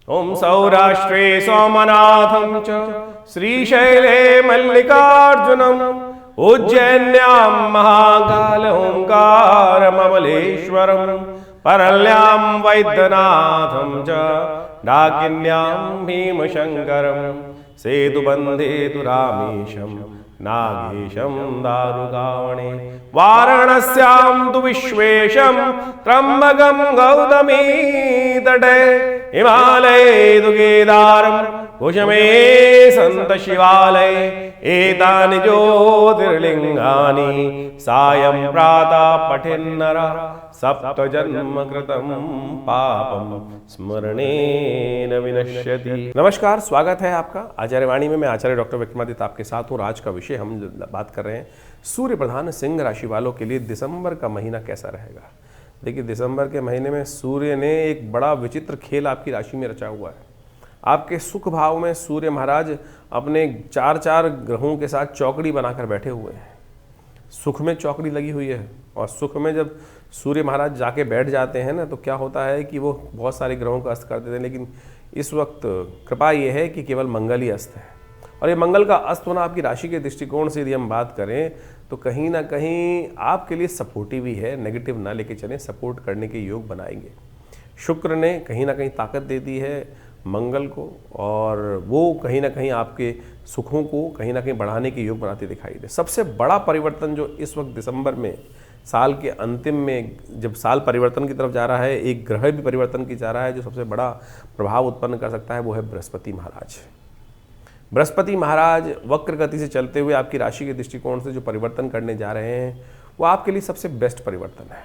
ओम सौराष्ट्रे सोमनाथं च श्रीशैले मल्लिकार्जुनम् उज्जैन्यां महाकाल ओंकारममलेश्वरम् परल्यां वैद्यनाथं च डाकिन्यां भीमशङ्करम् सेतुबन्धे तु रामेशं नागेशं दारुकावणे वाराणस्यां तु विश्वेशं त्र्यम्बकं गौतमी तटे हिमालये तु केदारं कुशमे सन्त शिवालये एतानि ज्योतिर्लिङ्गानि सायं प्रातः पठेन्नरः सप्तजन्म कृतं पापं स्मरणेन विनश्यति। नमस्कार, स्वागत है आपका आचार्यवाणी में। मैं आचार्य डॉक्टर विक्रमादित्य आपके साथ हूँ। आज का विषय हम बात कर रहे हैं सूर्य प्रधान सिंह राशि वालों के लिए दिसंबर का महीना कैसा रहेगा। देखिए, दिसंबर के महीने में सूर्य ने एक बड़ा विचित्र खेल आपकी राशि में रचा हुआ है। आपके सुख भाव में सूर्य महाराज अपने चार ग्रहों के साथ चौकड़ी बनाकर बैठे हुए हैं। सुख में चौकड़ी लगी हुई है और सुख में जब सूर्य महाराज जाके बैठ जाते हैं ना, तो क्या होता है कि वो बहुत सारे ग्रहों का अस्त कर देते हैं। लेकिन इस वक्त कृपा ये है कि केवल मंगल ही अस्त है, और ये मंगल का अस्त होना आपकी राशि के दृष्टिकोण से यदि हम बात करें तो कहीं ना कहीं आपके लिए सपोर्टिव ही है। नेगेटिव ना लेके चलें, सपोर्ट करने के योग बनाएंगे। शुक्र ने कहीं ना कहीं ताकत दे दी है मंगल को, और वो कहीं ना कहीं आपके सुखों को कहीं ना कहीं बढ़ाने के योग बनाते दिखाई दे। सबसे बड़ा परिवर्तन जो इस वक्त दिसंबर में साल के अंतिम में जब साल परिवर्तन की तरफ जा रहा है, एक ग्रह भी परिवर्तन की जा रहा है जो सबसे बड़ा प्रभाव उत्पन्न कर सकता है, वो है बृहस्पति महाराज। बृहस्पति महाराज वक्र गति से चलते हुए आपकी राशि के दृष्टिकोण से जो परिवर्तन करने जा रहे हैं वो आपके लिए सबसे बेस्ट परिवर्तन है।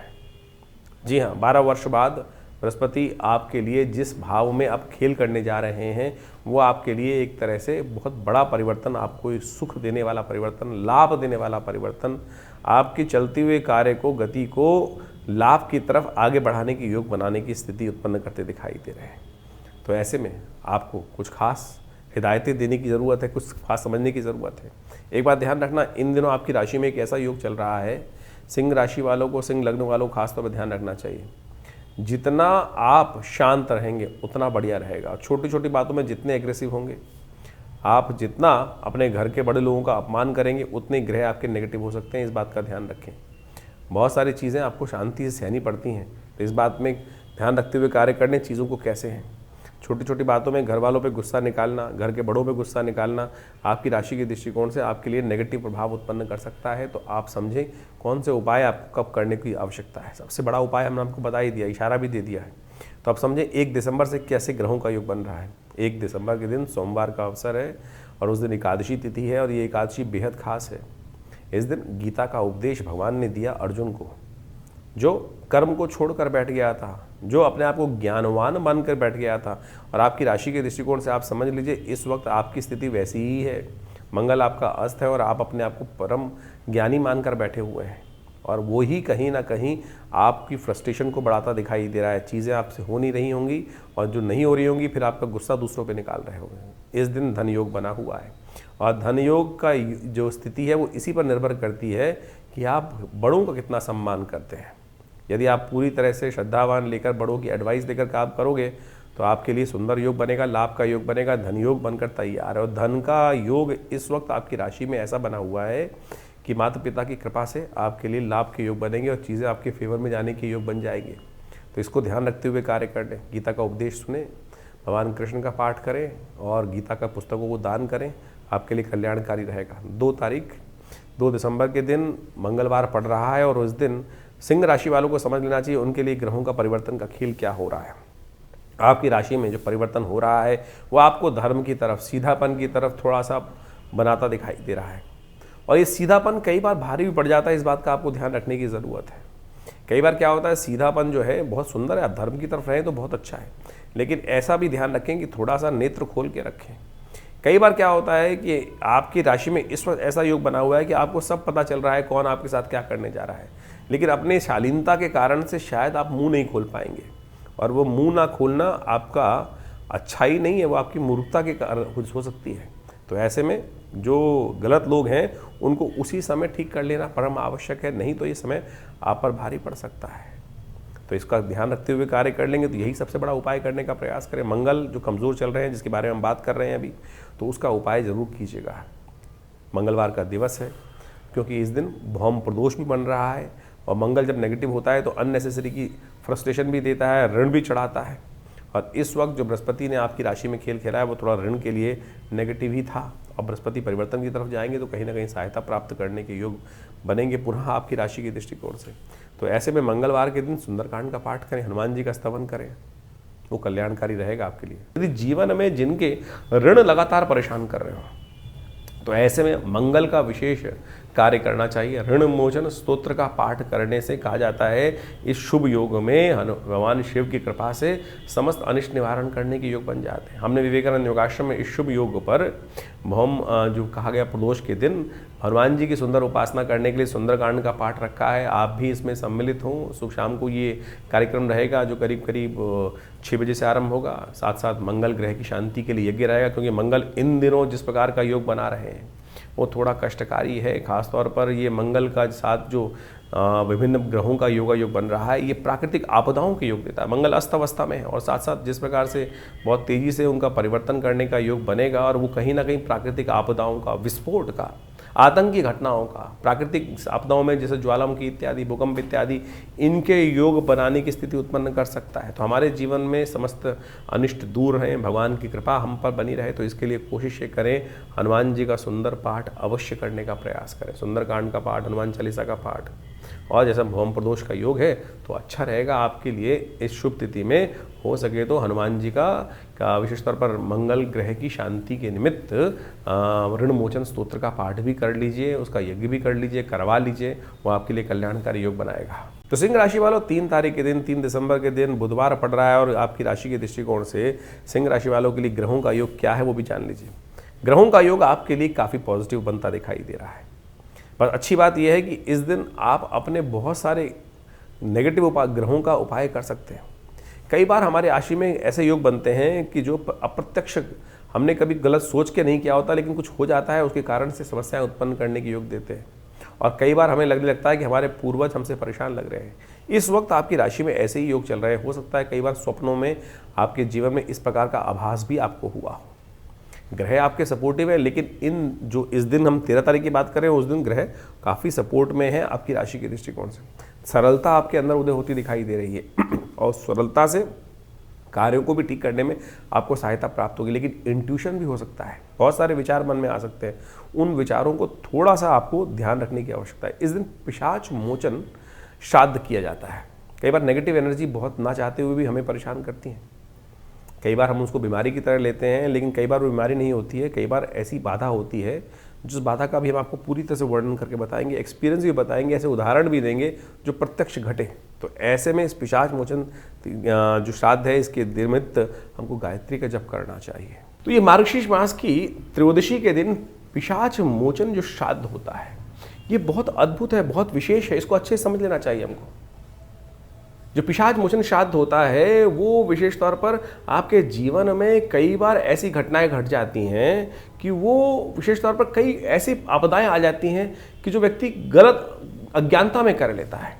जी हाँ, 12 वर्ष बाद बृहस्पति आपके लिए जिस भाव में आप खेल करने जा रहे हैं वो आपके लिए एक तरह से बहुत बड़ा परिवर्तन, आपको सुख देने वाला परिवर्तन, लाभ देने वाला परिवर्तन, आपके चलते हुए कार्य को, गति को लाभ की तरफ आगे बढ़ाने की योग बनाने की स्थिति उत्पन्न करते दिखाई दे रहे हैं। तो ऐसे में आपको कुछ खास हिदायतें देने की ज़रूरत है, कुछ खास समझने की ज़रूरत है। एक बात ध्यान रखना, इन दिनों आपकी राशि में एक ऐसा योग चल रहा है, सिंह राशि वालों को, सिंह लग्न वालों को खासतौर पर ध्यान रखना चाहिए। जितना आप शांत रहेंगे उतना बढ़िया रहेगा। छोटी छोटी बातों में जितने एग्रेसिव होंगे, आप जितना अपने घर के बड़े लोगों का अपमान करेंगे, उतने ग्रह आपके नेगेटिव हो सकते हैं। इस बात का ध्यान रखें। बहुत सारी चीज़ें आपको शांति से सहनी पड़ती हैं, तो इस बात में ध्यान रखते हुए कार्य करने चीज़ों को कैसे हैं। छोटी छोटी बातों में घर वालों पे गुस्सा निकालना, घर के बड़ों पे गुस्सा निकालना आपकी राशि के दृष्टिकोण से आपके लिए नेगेटिव प्रभाव उत्पन्न कर सकता है। तो आप समझें कौन से उपाय आपको कब करने की आवश्यकता है। सबसे बड़ा उपाय हमने आपको बता ही दिया, इशारा भी दे दिया है। तो आप समझें 1 दिसंबर से कैसे ग्रहों का योग बन रहा है। 1 दिसंबर के दिन सोमवार का अवसर है और उस दिन एकादशी तिथि है, और ये एकादशी बेहद खास है। इस दिन गीता का उपदेश भगवान ने दिया अर्जुन को, जो कर्म को छोड़कर बैठ गया था, जो अपने आप को ज्ञानवान बनकर बैठ गया था। और आपकी राशि के दृष्टिकोण से आप समझ लीजिए इस वक्त आपकी स्थिति वैसी ही है। मंगल आपका अस्त है और आप अपने आप को परम ज्ञानी मानकर बैठे हुए हैं, और वो ही कहीं ना कहीं आपकी फ्रस्ट्रेशन को बढ़ाता दिखाई दे रहा है। चीज़ें आपसे हो नहीं रही होंगी, और जो नहीं हो रही होंगी फिर आपका गुस्सा दूसरों पे निकाल रहे होंगे। इस दिन धन योग बना हुआ है, और धन योग का जो स्थिति है वो इसी पर निर्भर करती है कि आप बड़ों का कितना सम्मान करते हैं। यदि आप पूरी तरह से श्रद्धावान लेकर, बड़ों की एडवाइस लेकर काम करोगे तो आपके लिए सुंदर योग बनेगा, लाभ का योग बनेगा, धन योग बनकर तैयार है। और धन का योग इस वक्त आपकी राशि में ऐसा बना हुआ है कि माता पिता की कृपा से आपके लिए लाभ के योग बनेंगे और चीज़ें आपके फेवर में जाने के योग बन जाएंगे। तो इसको ध्यान रखते हुए कार्य कर लें। गीता का उपदेश सुने, भगवान कृष्ण का पाठ करें और गीता का पुस्तकों को दान करें, आपके लिए कल्याणकारी रहेगा। 2 दिसंबर के दिन मंगलवार पड़ रहा है, और उस दिन सिंह राशि वालों को समझ लेना चाहिए उनके लिए ग्रहों का परिवर्तन का खेल क्या हो रहा है। आपकी राशि में जो परिवर्तन हो रहा है वो आपको धर्म की तरफ, सीधापन की तरफ थोड़ा सा बनाता दिखाई दे रहा है, और ये सीधापन कई बार भारी भी पड़ जाता है। इस बात का आपको ध्यान रखने की ज़रूरत है। कई बार क्या होता है, सीधापन जो है बहुत सुंदर है, आप धर्म की तरफ रहें तो बहुत अच्छा है, लेकिन ऐसा भी ध्यान रखें कि थोड़ा सा नेत्र खोल के रखें। कई बार क्या होता है कि आपकी राशि में इस वक्त ऐसा योग बना हुआ है कि आपको सब पता चल रहा है कौन आपके साथ क्या करने जा रहा है, लेकिन अपने शालीनता के कारण से शायद आप मुंह नहीं खोल पाएंगे, और वो मुंह ना खोलना आपका अच्छाई नहीं है, वो आपकी मूर्खता के कारण हो सकती है। तो ऐसे में जो गलत लोग हैं उनको उसी समय ठीक कर लेना परम आवश्यक है, नहीं तो ये समय आप पर भारी पड़ सकता है। तो इसका ध्यान रखते हुए कार्य कर लेंगे तो यही सबसे बड़ा उपाय करने का प्रयास करें। मंगल जो कमज़ोर चल रहे हैं, जिसके बारे में हम बात कर रहे हैं अभी, तो उसका उपाय ज़रूर कीजिएगा। मंगलवार का दिवस है, क्योंकि इस दिन भौम प्रदोष भी बन रहा है, और मंगल जब नेगेटिव होता है तो अननेसेसरी की फ्रस्ट्रेशन भी देता है, ऋण भी चढ़ाता है। और इस वक्त जो बृहस्पति ने आपकी राशि में खेल खेला है वो थोड़ा ऋण के लिए नेगेटिव ही था, और बृहस्पति परिवर्तन की तरफ जाएंगे तो कहीं ना कहीं सहायता प्राप्त करने के योग बनेंगे पुनः आपकी राशि के दृष्टिकोण से। तो ऐसे में मंगलवार के दिन सुंदरकांड का पाठ करें, हनुमान जी का स्तवन करें, वो कल्याणकारी रहेगा आपके लिए। यदि जीवन में जिनके ऋण लगातार परेशान कर रहे हो तो ऐसे में मंगल का विशेष कार्य करना चाहिए। ऋण मोचन स्तोत्र का पाठ करने से कहा जाता है इस शुभ योग में भगवान शिव की कृपा से समस्त अनिष्ट निवारण करने के योग बन जाते हैं। हमने विवेकानंद योगाश्रम में इस शुभ योग पर भौम जो कहा गया प्रदोष के दिन हनुमान जी की सुंदर उपासना करने के लिए सुंदरकांड का पाठ रखा है। आप भी इसमें सम्मिलित हों। सुबह शाम को ये कार्यक्रम रहेगा जो करीब करीब 6 बजे से आरंभ होगा। साथ साथ मंगल ग्रह की शांति के लिए यज्ञ रहेगा, क्योंकि मंगल इन दिनों जिस प्रकार का योग बना रहे हैं वो थोड़ा कष्टकारी है। खासतौर पर ये मंगल का साथ जो विभिन्न ग्रहों का योग बन रहा है, ये प्राकृतिक आपदाओं के योग देता है। मंगल अस्त अवस्था में है, और साथ साथ जिस प्रकार से बहुत तेज़ी से उनका परिवर्तन करने का योग बनेगा, और वो कहीं ना कहीं प्राकृतिक आपदाओं का, विस्फोट का, आतंकी घटनाओं का, प्राकृतिक आपदाओं में जैसे ज्वालामुखी इत्यादि, भूकंप इत्यादि, इनके योग बनाने की स्थिति उत्पन्न कर सकता है। तो हमारे जीवन में समस्त अनिष्ट दूर रहें, भगवान की कृपा हम पर बनी रहे, तो इसके लिए कोशिश करें हनुमान जी का सुंदर पाठ अवश्य करने का प्रयास करें। सुंदरकांड का पाठ, हनुमान चालीसा का पाठ, और जैसा भौम प्रदोष का योग है तो अच्छा रहेगा आपके लिए। इस शुभ तिथि में हो सके तो हनुमान जी का विशेष तौर पर मंगल ग्रह की शांति के निमित्त ऋण मोचन स्तोत्र का पाठ भी कर लीजिए, उसका यज्ञ भी कर लीजिए, करवा लीजिए, वो आपके लिए कल्याणकारी योग बनाएगा। तो सिंह राशि वालों, 3 तारीख के दिन, 3 दिसंबर के दिन बुधवार पड़ रहा है, और आपकी राशि के दृष्टिकोण से सिंह राशि वालों के लिए ग्रहों का योग क्या है वो भी जान लीजिए। ग्रहों का योग आपके लिए काफ़ी पॉजिटिव बनता दिखाई दे रहा है। पर अच्छी बात यह है कि इस दिन आप अपने बहुत सारे नेगेटिव ग्रहों का उपाय कर सकते हैं। कई बार हमारे राशि में ऐसे योग बनते हैं कि जो अप्रत्यक्ष हमने कभी गलत सोच के नहीं किया होता, लेकिन कुछ हो जाता है, उसके कारण से समस्याएं उत्पन्न करने के योग देते हैं। और कई बार हमें लगने लगता है कि हमारे पूर्वज हमसे परेशान लग रहे हैं। इस वक्त आपकी राशि में ऐसे ही योग चल रहे हैं। हो सकता है कई बार स्वप्नों में आपके जीवन में इस प्रकार का आभास भी आपको हुआ हो। ग्रह आपके सपोर्टिव है, लेकिन इन जो इस दिन हम 13 तारीख की बात करें, उस दिन ग्रह काफ़ी सपोर्ट में है आपकी राशि के दृष्टिकोण से। सरलता आपके अंदर उदय होती दिखाई दे रही है, और सरलता से कार्यों को भी ठीक करने में आपको सहायता प्राप्त होगी। लेकिन इंट्यूशन भी हो सकता है, बहुत सारे विचार मन में आ सकते हैं, उन विचारों को थोड़ा सा आपको ध्यान रखने की आवश्यकता है। इस दिन पिशाच मोचन श्राद्ध किया जाता है। कई बार नेगेटिव एनर्जी बहुत ना चाहते हुए भी हमें परेशान करती हैं। कई बार हम उसको बीमारी की तरह लेते हैं, लेकिन कई बार वो बीमारी नहीं होती है। कई बार ऐसी बाधा होती है जिस बाधा का भी हम आपको पूरी तरह से वर्णन करके बताएंगे, एक्सपीरियंस भी बताएंगे, ऐसे उदाहरण भी देंगे जो प्रत्यक्ष घटे। तो ऐसे में इस पिशाच मोचन जो श्राद्ध है, इसके निमित्त हमको गायत्री का जप करना चाहिए। तो ये मार्गशीर्ष मास की त्रयोदशी के दिन पिशाच मोचन जो श्राद्ध होता है, ये बहुत अद्भुत है, बहुत विशेष है। इसको अच्छे से समझ लेना चाहिए हमको। जो पिशाच मोचन श्राद्ध होता है वो विशेष तौर पर आपके जीवन में कई बार ऐसी घटनाएं घट जाती हैं कि वो विशेष तौर पर कई ऐसी आपदाएं आ जाती हैं कि जो व्यक्ति गलत अज्ञानता में कर लेता है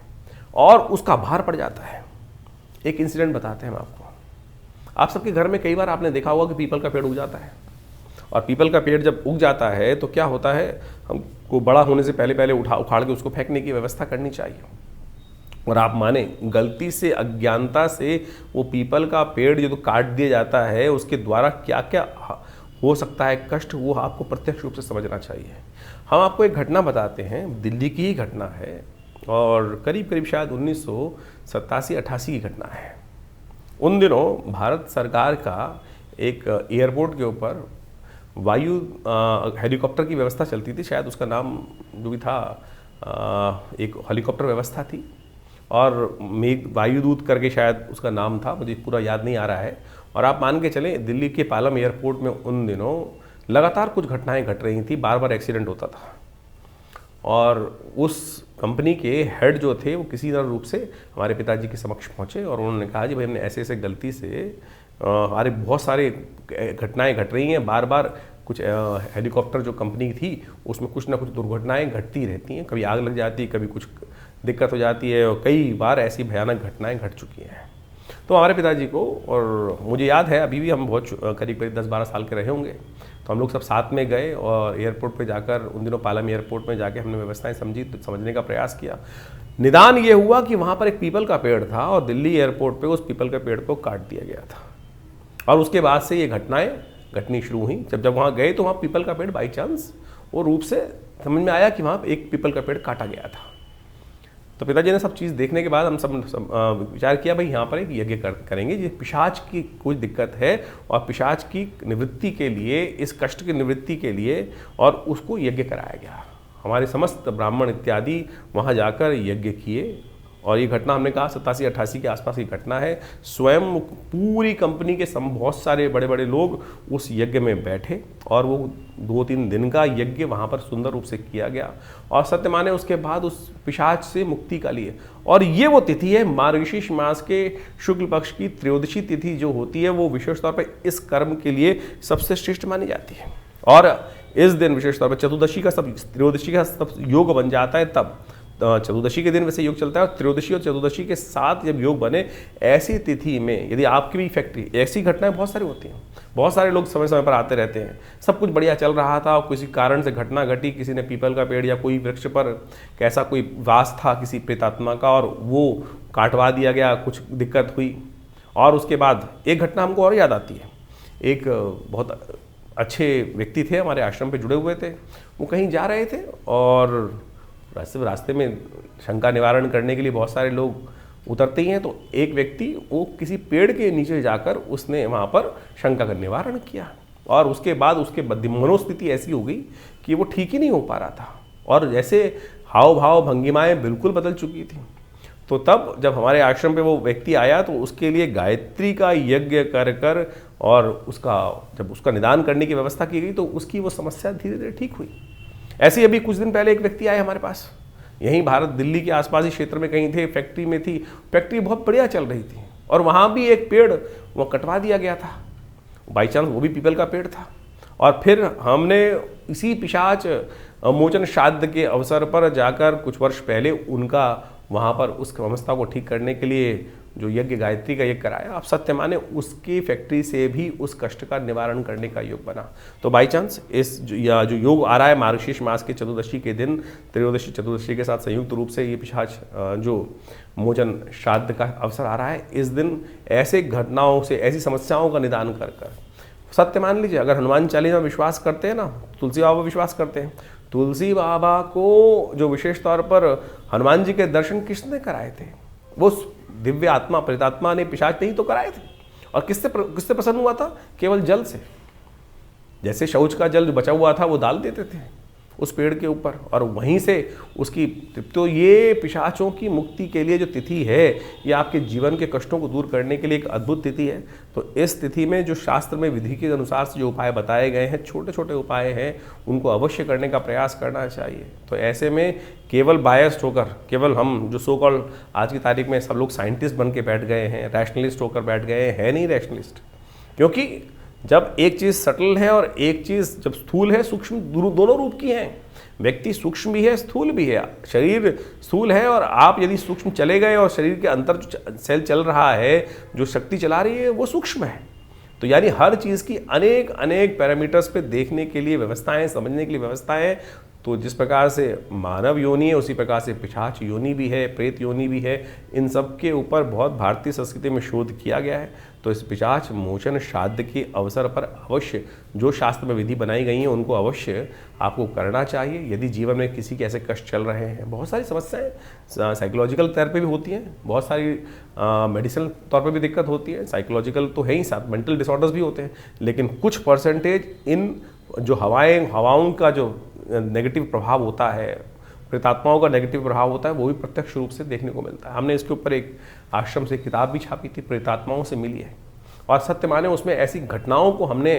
और उसका भार पड़ जाता है। एक इंसिडेंट बताते हैं हम आपको। आप सबके घर में कई बार आपने देखा होगा कि पीपल का पेड़ उग जाता है, और पीपल का पेड़ जब उग जाता है तो क्या होता है, हमको बड़ा होने से पहले उखाड़ के उसको फेंकने की व्यवस्था करनी चाहिए। और आप माने गलती से, अज्ञानता से वो पीपल का पेड़ जो काट दिया जाता है, उसके द्वारा क्या क्या हो सकता है कष्ट, वो आपको प्रत्यक्ष रूप से समझना चाहिए। हम आपको एक घटना बताते हैं, दिल्ली की ही घटना है, और करीब करीब शायद 1987-88 की घटना है। उन दिनों भारत सरकार का एक एयरपोर्ट के ऊपर वायु हेलीकॉप्टर की व्यवस्था चलती थी। शायद उसका नाम जो भी था, एक हेलीकॉप्टर व्यवस्था थी, और मेघ वायुदूत करके शायद उसका नाम था, मुझे पूरा याद नहीं आ रहा है। और आप मान के चलें, दिल्ली के पालम एयरपोर्ट में उन दिनों लगातार कुछ घटनाएं घट रही थी, बार बार एक्सीडेंट होता था। और उस कंपनी के हेड जो थे वो किसी तरह रूप से हमारे पिताजी के समक्ष पहुंचे, और उन्होंने कहा जी भाई, हमने ऐसे ऐसे गलती से हमारे बहुत सारे घटनाएं घट रही हैं, बार बार कुछ हेलीकॉप्टर जो कंपनी थी उसमें कुछ ना कुछ दुर्घटनाएं घटती रहती हैं, कभी आग लग जाती है, कभी कुछ दिक्कत हो जाती है और कई बार ऐसी भयानक घटनाएं घट चुकी हैं। तो हमारे पिताजी को, और मुझे याद है अभी भी हम बहुत करीब 10-12 साल के रहे होंगे, तो हम लोग सब साथ में गए और एयरपोर्ट पे जाकर उन दिनों पालम एयरपोर्ट में जाके हमने व्यवस्थाएं समझने का प्रयास किया। निदान ये हुआ कि वहाँ पर एक पीपल का पेड़ था और दिल्ली एयरपोर्ट पे उस पीपल के पेड़ को काट दिया गया था, और उसके बाद से ये घटनाएं घटनी शुरू हुई। जब वहाँ गए तो वहाँ पीपल का पेड़ बाई चांस वो रूप से समझ में आया कि वहाँ एक पीपल का पेड़ काटा गया था। तो पिताजी ने सब चीज़ देखने के बाद हम सब विचार किया, भाई यहाँ पर एक यज्ञ करेंगे, ये पिशाच की कुछ दिक्कत है और पिशाच की निवृत्ति के लिए, इस कष्ट की निवृत्ति के लिए, और उसको यज्ञ कराया गया। हमारे समस्त ब्राह्मण इत्यादि वहाँ जाकर यज्ञ किए, और ये घटना हमने कहा 87-88 के आसपास की घटना है। स्वयं पूरी कंपनी के बहुत सारे बड़े बड़े लोग उस यज्ञ में बैठे और वो 2-3 दिन का यज्ञ वहाँ पर सुंदर रूप से किया गया, और सत्य माने उसके बाद उस पिशाच से मुक्ति का लिए। और ये वो तिथि है मार्गशीर्ष मास के शुक्ल पक्ष की त्रयोदशी तिथि जो होती है, वो विशेष तौर पर इस कर्म के लिए सबसे श्रेष्ठ मानी जाती है। और इस दिन विशेष तौर पर त्रयोदशी का सब योग बन जाता है। तब चतुर्दशी के दिन वैसे योग चलता है, और त्रयोदशी और चतुर्दशी के साथ जब योग बने, ऐसी तिथि में यदि आपकी भी फैक्ट्री, ऐसी घटनाएं बहुत सारी होती हैं, बहुत सारे लोग समय समय पर आते रहते हैं, सब कुछ बढ़िया चल रहा था और किसी कारण से घटना घटी, किसी ने पीपल का पेड़ या कोई वृक्ष पर कैसा कोई वास था किसी प्रेतात्मा का और वो काटवा दिया गया, कुछ दिक्कत हुई। और उसके बाद एक घटना हमको और याद आती है। एक बहुत अच्छे व्यक्ति थे, हमारे आश्रम पे जुड़े हुए थे, वो कहीं जा रहे थे और रास्ते में शंका निवारण करने के लिए बहुत सारे लोग उतरते ही हैं। तो एक व्यक्ति वो किसी पेड़ के नीचे जाकर उसने वहाँ पर शंका का निवारण किया, और उसके बाद उसके मनोस्थिति ऐसी हो गई कि वो ठीक ही नहीं हो पा रहा था, और जैसे हाव भाव भंगिमाएँ बिल्कुल बदल चुकी थी। तो तब जब हमारे आश्रम पे वो व्यक्ति आया तो उसके लिए गायत्री का यज्ञ कर और जब उसका निदान करने की व्यवस्था की गई तो उसकी वो समस्या धीरे धीरे ठीक हुई। ऐसे ही अभी कुछ दिन पहले एक व्यक्ति आए हमारे पास, यहीं भारत दिल्ली के आसपास ही क्षेत्र में कहीं थे, फैक्ट्री में थी, फैक्ट्री बहुत बढ़िया चल रही थी, और वहाँ भी एक पेड़ वो कटवा दिया गया था, बाई चांस वो भी पीपल का पेड़ था। और फिर हमने इसी पिशाच मोचन श्राद्ध के अवसर पर जाकर कुछ वर्ष पहले उनका वहाँ पर उस समस्या को ठीक करने के लिए जो यज्ञ गायत्री का यज्ञ कराया, आप सत्य माने उसकी फैक्ट्री से भी उस कष्ट का निवारण करने का योग बना। तो बाई चांस जो योग आ रहा है मार्गशीर्ष मास के चतुर्दशी के दिन, त्रयोदशी चतुर्दशी के साथ संयुक्त रूप से ये पिशाच जो मोचन श्राद्ध का अवसर आ रहा है, इस दिन ऐसे घटनाओं से, ऐसी समस्याओं का निदान कर सत्य मान लीजिए। अगर हनुमान चालीसा में विश्वास करते हैं ना, तुलसी बाबा विश्वास करते हैं, तुलसी बाबा को जो विशेष तौर पर हनुमान जी के दर्शन किसने कराए थे? वो दिव्य आत्मा, प्रेतात्मा ने, पिशाच नहीं तो कराए थे। और किससे प्रसन्न हुआ था? केवल जल से। जैसे शौच का जल बचा हुआ था वो डाल देते थे उस पेड़ के ऊपर, और वहीं से उसकी। तो ये पिशाचों की मुक्ति के लिए जो तिथि है, ये आपके जीवन के कष्टों को दूर करने के लिए एक अद्भुत तिथि है। तो इस तिथि में जो शास्त्र में विधि के अनुसार से जो उपाय बताए गए हैं, छोटे छोटे उपाय हैं, उनको अवश्य करने का प्रयास करना चाहिए। तो ऐसे में केवल बायस्ड होकर, केवल हम जो सो कॉल्ड आज की तारीख में सब लोग साइंटिस्ट बन के बैठ गए हैं, रैशनलिस्ट होकर बैठ गए हैं, नहीं रैशनलिस्ट। क्योंकि जब एक चीज़ सटल है और एक चीज़ जब स्थूल है, सूक्ष्म, दोनों रूप की हैं। व्यक्ति सूक्ष्म भी है, स्थूल भी है। शरीर स्थूल है और आप यदि सूक्ष्म चले गए और शरीर के अंदर जो सेल चल रहा है, जो शक्ति चला रही है, वो सूक्ष्म है। तो यानी हर चीज़ की अनेक अनेक पैरामीटर्स पे देखने के लिए व्यवस्थाएं, समझने के लिए व्यवस्थाएं। तो जिस प्रकार से मानव योनि है, उसी प्रकार से पिशाच योनि भी है, प्रेत योनि भी है। इन सब के ऊपर बहुत भारतीय संस्कृति में शोध किया गया है। तो इस पिशाच मोचन श्राद्ध के अवसर पर अवश्य जो शास्त्र में विधि बनाई गई हैं, उनको अवश्य आपको करना चाहिए। यदि जीवन में किसी के ऐसे कष्ट चल रहे हैं, बहुत सारी समस्याएं साइकोलॉजिकल तौर पे भी होती हैं, बहुत सारी मेडिसिनल तौर पे भी दिक्कत होती है, साइकोलॉजिकल तो है ही, साथ मेंटल डिसऑर्डर्स भी होते हैं। लेकिन कुछ परसेंटेज इन जो हवाओं का जो नेगेटिव प्रभाव होता है, प्रेतात्माओं का नेगेटिव प्रभाव होता है, वो भी प्रत्यक्ष रूप से देखने को मिलता है। हमने इसके ऊपर एक आश्रम से किताब भी छापी थी, प्रेतात्माओं से मिली है। और सत्य माने उसमें ऐसी घटनाओं को हमने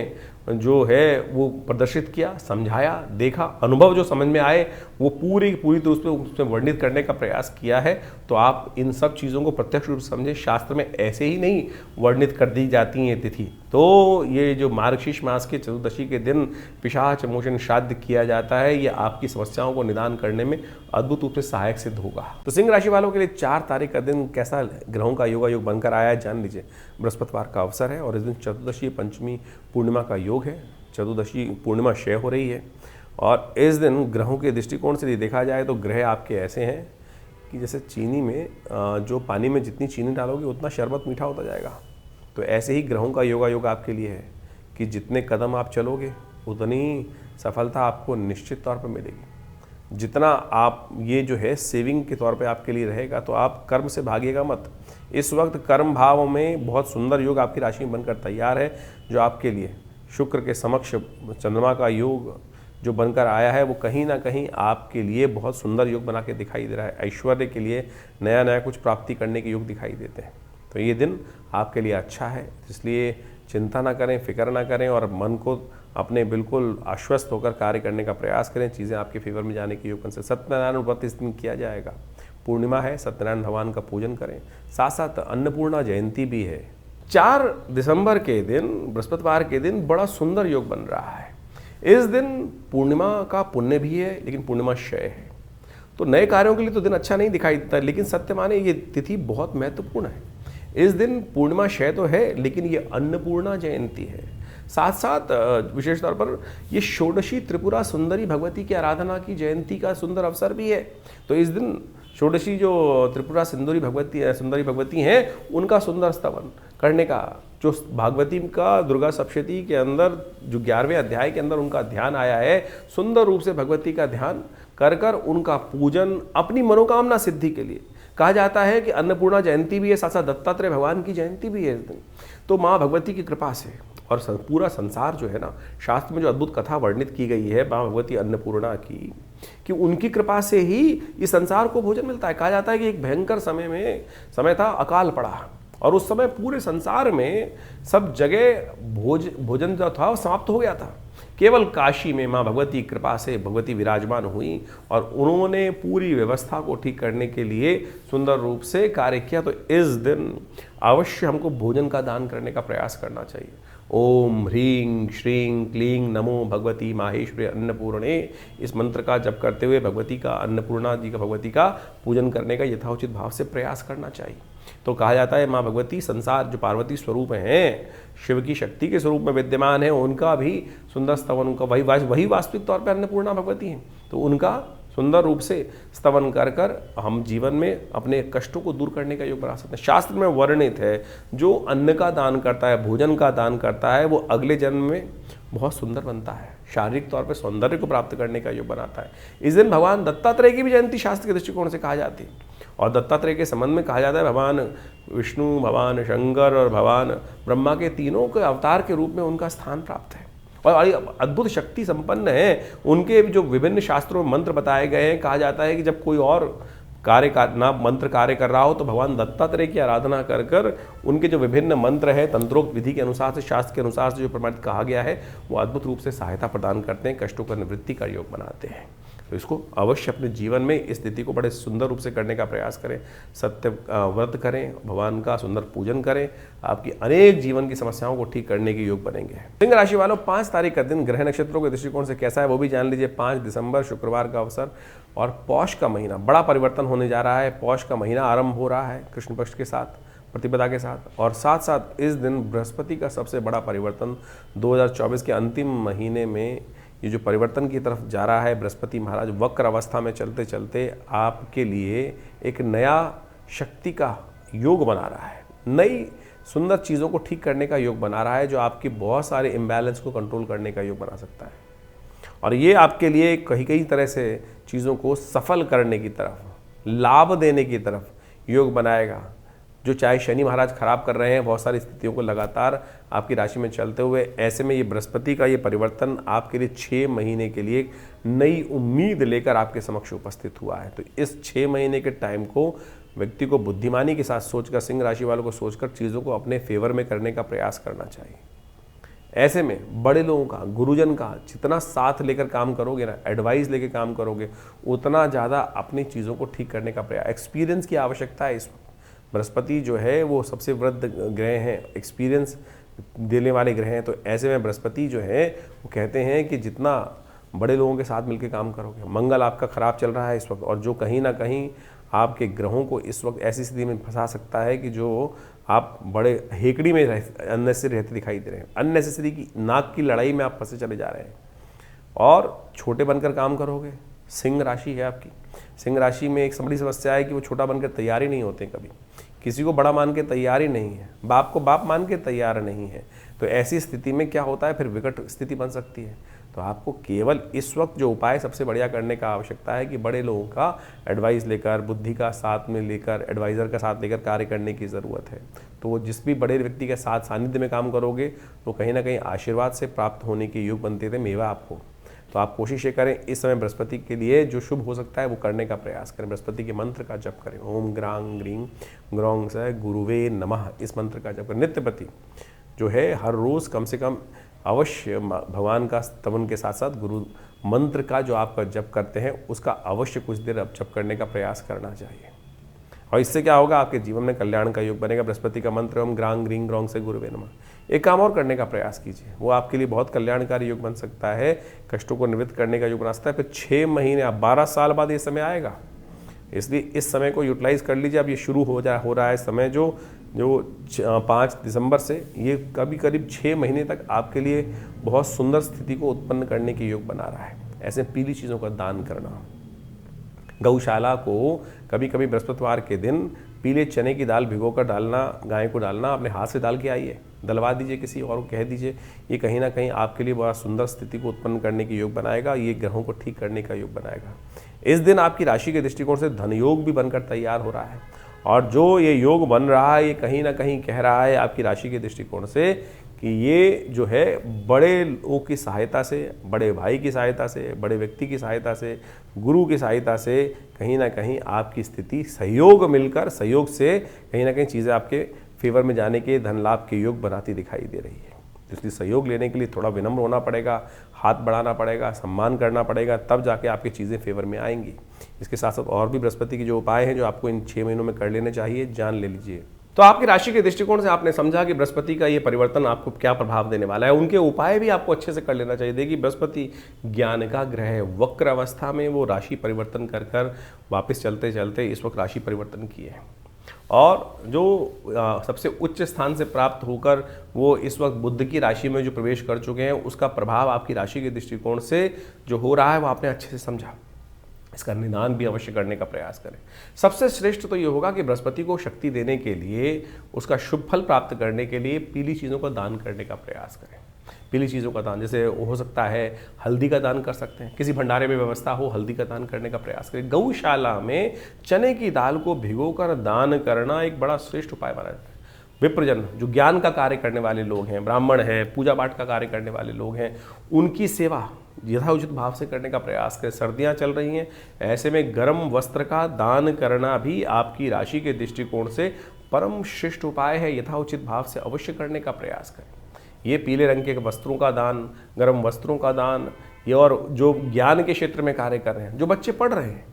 जो है वो प्रदर्शित किया, समझाया, देखा, अनुभव जो समझ में आए वो पूरी तो उसमें वर्णित करने का प्रयास किया है। तो आप इन सब चीज़ों को प्रत्यक्ष रूप से समझें। शास्त्र में ऐसे ही नहीं वर्णित कर दी जाती हैं तिथि। तो ये जो मार्गशीर्ष मास के चतुर्दशी के दिन पिशाच मोचन श्राद्ध किया जाता है, ये आपकी समस्याओं को निदान करने में अद्भुत रूप से सहायक सिद्ध होगा। तो सिंह राशि वालों के लिए 4 तारीख का दिन कैसा ग्रहों का योगायोग बनकर आया है जान लीजिए। बृहस्पतिवार का अवसर है और इस दिन चतुर्दशी पंचमी पूर्णिमा का योग है। चतुर्दशी पूर्णिमा क्षय हो रही है और इस दिन ग्रहों के दृष्टिकोण से देखा जाए तो ग्रह आपके ऐसे हैं कि जैसे चीनी में जो पानी में जितनी चीनी डालोगे उतना शरबत मीठा होता जाएगा। तो ऐसे ही ग्रहों का योगायोग आपके लिए है कि जितने कदम आप चलोगे उतनी सफलता आपको निश्चित तौर पर मिलेगी। जितना आप ये जो है सेविंग के तौर पे आपके लिए रहेगा, तो आप कर्म से भागिएगा मत। इस वक्त कर्म भाव में बहुत सुंदर योग आपकी राशि में बनकर तैयार है, जो आपके लिए शुक्र के समक्ष चंद्रमा का योग जो बनकर आया है वो कहीं ना कहीं आपके लिए बहुत सुंदर योग बना के दिखाई दे रहा है। ऐश्वर्य के लिए नया कुछ प्राप्ति करने के योग दिखाई देते हैं। तो ये दिन आपके लिए अच्छा है, इसलिए चिंता ना करें, फिक्र ना करें और मन को अपने बिल्कुल आश्वस्त होकर कार्य करने का प्रयास करें। चीज़ें आपके फेवर में जाने के योग बन से। सत्यनारायण व्रत इस दिन किया जाएगा। पूर्णिमा है, सत्यनारायण भगवान का पूजन करें। साथ साथ अन्नपूर्णा जयंती भी है। 4 दिसंबर के दिन बृहस्पतिवार के दिन बड़ा सुंदर योग बन रहा है। इस दिन पूर्णिमा का पुण्य भी है, लेकिन पूर्णिमा क्षय है। तो नए कार्यों के लिए तो दिन अच्छा नहीं दिखाई देता, लेकिन सत्य माने ये तिथि बहुत महत्वपूर्ण है। इस दिन पूर्णिमा क्षय तो है, लेकिन ये अन्नपूर्णा जयंती है। साथ साथ विशेष तौर पर ये षोडशी त्रिपुरा सुंदरी भगवती की आराधना की जयंती का सुंदर अवसर भी है। तो इस दिन षोडशी जो त्रिपुरा सुंदरी भगवती हैं, उनका सुंदर स्तवन करने का, जो भागवती का दुर्गा सप्तशती के अंदर जो 11वें अध्याय के अंदर उनका ध्यान आया है, सुंदर रूप से भगवती का ध्यान कर उनका पूजन अपनी मनोकामना सिद्धि के लिए। कहा जाता है कि अन्नपूर्णा जयंती भी है, साथ साथ दत्तात्रेय भगवान की जयंती भी है इस दिन। तो माँ भगवती की कृपा से और पूरा संसार जो है ना, शास्त्र में जो अद्भुत कथा वर्णित की गई है माँ भगवती अन्नपूर्णा की, कि उनकी कृपा से ही इस संसार को भोजन मिलता है। कहा जाता है कि एक भयंकर समय था, अकाल पड़ा और उस समय पूरे संसार में सब जगह भोजन जो था वो समाप्त हो गया था। केवल काशी में माँ भगवती कृपा से भगवती विराजमान हुई और उन्होंने पूरी व्यवस्था को ठीक करने के लिए सुंदर रूप से कार्य किया। तो इस दिन अवश्य हमको भोजन का दान करने का प्रयास करना चाहिए। ओम ह्रीं श्रीं क्लीं नमो भगवती माहेश्वरी अन्नपूर्णे, इस मंत्र का जप करते हुए भगवती का, अन्नपूर्णा जी का, भगवती का पूजन करने का यथाउचित भाव से प्रयास करना चाहिए। तो कहा जाता है माँ भगवती संसार जो पार्वती स्वरूप हैं, शिव की शक्ति के स्वरूप में विद्यमान है, उनका भी सुंदर स्तवन, उनका वही वास्तविक तौर पर अन्नपूर्णा भगवती हैं। तो उनका सुंदर रूप से स्तवन कर हम जीवन में अपने कष्टों को दूर करने का योग बना सकते हैं। शास्त्र में वर्णित है, जो अन्न का दान करता है, भोजन का दान करता है, वो अगले जन्म में बहुत सुंदर बनता है, शारीरिक तौर पर सौंदर्य को प्राप्त करने का योग बनाता है। इस दिन भगवान दत्तात्रेय की भी जयंती शास्त्र के दृष्टिकोण से कहा जाती है और दत्तात्रेय के संबंध में कहा जाता है भगवान विष्णु, भगवान शंकर और भगवान ब्रह्मा के तीनों के अवतार के रूप में उनका स्थान प्राप्त है और अद्भुत शक्ति संपन्न है। उनके जो विभिन्न शास्त्रों में मंत्र बताए गए हैं, कहा जाता है कि जब कोई और मंत्र कार्य कर रहा हो तो भगवान दत्तात्रेय की आराधना कर उनके जो विभिन्न मंत्र है, तंत्रोक्त विधि के अनुसार से, शास्त्र के अनुसार से जो प्रमाणित कहा गया है, वो अद्भुत रूप से सहायता प्रदान करते हैं, कष्टों का निवृत्ति का योग बनाते हैं। तो इसको अवश्य अपने जीवन में इस स्थिति को बड़े सुंदर रूप से करने का प्रयास करें। सत्य व्रत करें, भगवान का सुंदर पूजन करें, आपकी अनेक जीवन की समस्याओं को ठीक करने के योग बनेंगे। सिंह राशि वालों, 5 तारीख का दिन ग्रह नक्षत्रों के दृष्टिकोण से कैसा है वो भी जान लीजिए। 5 दिसंबर शुक्रवार का अवसर और पौष का महीना, बड़ा परिवर्तन होने जा रहा है। पौष का महीना आरंभ हो रहा है कृष्ण पक्ष के साथ, प्रतिपदा के साथ, और साथ साथ इस दिन बृहस्पति का सबसे बड़ा परिवर्तन 2024 के अंतिम महीने में ये जो परिवर्तन की तरफ जा रहा है, बृहस्पति महाराज वक्र अवस्था में चलते चलते आपके लिए एक नया शक्ति का योग बना रहा है, नई सुंदर चीज़ों को ठीक करने का योग बना रहा है, जो आपकी बहुत सारे इम्बैलेंस को कंट्रोल करने का योग बना सकता है। और ये आपके लिए कई तरह से चीज़ों को सफल करने की तरफ, लाभ देने की तरफ योग बनाएगा। जो चाहे शनि महाराज खराब कर रहे हैं बहुत सारी स्थितियों को लगातार आपकी राशि में चलते हुए, ऐसे में ये बृहस्पति का ये परिवर्तन आपके लिए 6 महीने के लिए नई उम्मीद लेकर आपके समक्ष उपस्थित हुआ है। तो इस 6 महीने के टाइम को व्यक्ति को बुद्धिमानी के साथ सोचकर, सिंह राशि वालों को सोचकर चीज़ों को अपने फेवर में करने का प्रयास करना चाहिए। ऐसे में बड़े लोगों का, गुरुजन का जितना साथ लेकर काम करोगे ना, एडवाइस लेकर काम करोगे, उतना ज़्यादा अपनी चीज़ों को ठीक करने का प्रयास, एक्सपीरियंस की आवश्यकता है। इस बृहस्पति जो है वो सबसे वृद्ध ग्रह हैं, एक्सपीरियंस देने वाले ग्रह हैं। तो ऐसे में बृहस्पति जो है वो कहते हैं कि जितना बड़े लोगों के साथ मिलकर काम करोगे, मंगल आपका खराब चल रहा है इस वक्त, और जो कहीं ना कहीं आपके ग्रहों को इस वक्त ऐसी स्थिति में फंसा सकता है कि जो आप बड़े हेकड़ी में अननेसेसरी रहते दिखाई दे रहे हैं, अननेसेसरी की नाक की लड़ाई में आप फंसे चले जा रहे हैं और छोटे बनकर काम करोगे। सिंह राशि है आपकी, सिंह राशि में एक बड़ी समस्या है कि वो छोटा बनकर तैयार ही नहीं होते, कभी किसी को बड़ा मान के तैयार ही नहीं है, बाप को बाप मान के तैयार नहीं है। तो ऐसी स्थिति में क्या होता है, फिर विकट स्थिति बन सकती है। तो आपको केवल इस वक्त जो उपाय सबसे बढ़िया करने का आवश्यकता है कि बड़े लोगों का एडवाइस लेकर, बुद्धि का साथ में लेकर, एडवाइज़र का साथ लेकर कार्य करने की ज़रूरत है। तो वो जिस भी बड़े व्यक्ति के साथ सानिध्य में काम करोगे तो कहीं ना कहीं आशीर्वाद से प्राप्त होने के योग बनते थे मेवा आपको। तो आप कोशिश ये करें, इस समय बृहस्पति के लिए जो शुभ हो सकता है वो करने का प्रयास करें। बृहस्पति के मंत्र का जप करें, ओम ग्रांग ग्रीं ग्रौंग स गुरुवे नमः, इस मंत्र का जप करें। नित्यपति जो है हर रोज़ कम से कम अवश्य भगवान का स्तवन के साथ साथ गुरु मंत्र का जो आपका जप करते हैं उसका अवश्य कुछ देर अब जप करने का प्रयास करना चाहिए। और इससे क्या होगा, आपके जीवन में कल्याण का योग बनेगा। बृहस्पति का मंत्र ओम ग्रांग ग्रीं ग्रौंग से गुरुवे नमः। एक काम और करने का प्रयास कीजिए, वो आपके लिए बहुत कल्याणकारी योग बन सकता है, कष्टों को निवृत्त करने का योग बना सकता है। फिर 6 महीने, अब 12 साल बाद ये समय आएगा, इसलिए इस समय को यूटिलाइज कर लीजिए। अब ये शुरू हो रहा है समय जो 5 दिसंबर से, ये कभी करीब 6 महीने तक आपके लिए बहुत सुंदर स्थिति को उत्पन्न करने के योग बना रहा है। ऐसे पीली चीज़ों का दान करना, गौशाला को कभी कभी बृहस्पतिवार के दिन पीले चने की दाल भिगोकर डालना, गाय को डालना, अपने हाथ से डाल के आइए, डलवा दीजिए, किसी और को कह दीजिए। ये कहीं ना कहीं आपके लिए बड़ा सुंदर स्थिति को उत्पन्न करने के योग बनाएगा, ये ग्रहों को ठीक करने का योग बनाएगा। इस दिन आपकी राशि के दृष्टिकोण से धन योग भी बनकर तैयार हो रहा है, और जो ये योग बन रहा है ये कहीं ना कहीं कह रहा है आपकी राशि के दृष्टिकोण से कि ये जो है बड़े लोगों की सहायता से, बड़े भाई की सहायता से, बड़े व्यक्ति की सहायता से, गुरु की सहायता से कहीं ना कहीं आपकी स्थिति सहयोग मिलकर, सहयोग से कहीं ना कहीं चीज़ें आपके फेवर में जाने के, धन लाभ के योग बनाती दिखाई दे रही है। इसलिए सहयोग लेने के लिए थोड़ा विनम्र होना पड़ेगा, हाथ बढ़ाना पड़ेगा, सम्मान करना पड़ेगा, तब जाके आपकी चीज़ें फेवर में आएंगी। इसके साथ साथ और भी बृहस्पति के जो उपाय हैं जो आपको इन 6 महीनों में कर लेने चाहिए, जान ले लीजिए। तो आपकी राशि के दृष्टिकोण से आपने समझा कि बृहस्पति का ये परिवर्तन आपको क्या प्रभाव देने वाला है, उनके उपाय भी आपको अच्छे से कर लेना चाहिए। देखिए बृहस्पति ज्ञान का ग्रह है, वक्र अवस्था में वो राशि परिवर्तन कर वापस चलते चलते इस वक्त राशि परिवर्तन किए हैं, और जो सबसे उच्च स्थान से प्राप्त होकर वो इस वक्त बुध की राशि में जो प्रवेश कर चुके हैं, उसका प्रभाव आपकी राशि के दृष्टिकोण से जो हो रहा है वो आपने अच्छे से समझा। इसका निदान भी अवश्य करने का प्रयास करें। सबसे श्रेष्ठ तो ये होगा कि बृहस्पति को शक्ति देने के लिए, उसका शुभ फल प्राप्त करने के लिए पीली चीज़ों का दान करने का प्रयास करें। पीली चीज़ों का दान, जैसे हो सकता है हल्दी का दान कर सकते हैं, किसी भंडारे में व्यवस्था हो हल्दी का दान करने का प्रयास करें। गौशाला में चने की दाल को भिगोकर दान करना एक बड़ा श्रेष्ठ उपाय माना जाता है। विप्रजन जो ज्ञान का कार्य करने वाले लोग हैं, ब्राह्मण हैं, पूजा पाठ का कार्य करने वाले लोग हैं, उनकी सेवा यथाउचित भाव से करने का प्रयास करें। सर्दियां चल रही हैं, ऐसे में गर्म वस्त्र का दान करना भी आपकी राशि के दृष्टिकोण से परम श्रेष्ठ उपाय है। यथाउचित भाव से अवश्य करने का प्रयास करें। ये पीले रंग के वस्त्रों का दान, गर्म वस्त्रों का दान, ये और जो ज्ञान के क्षेत्र में कार्य कर रहे हैं, जो बच्चे पढ़ रहे हैं,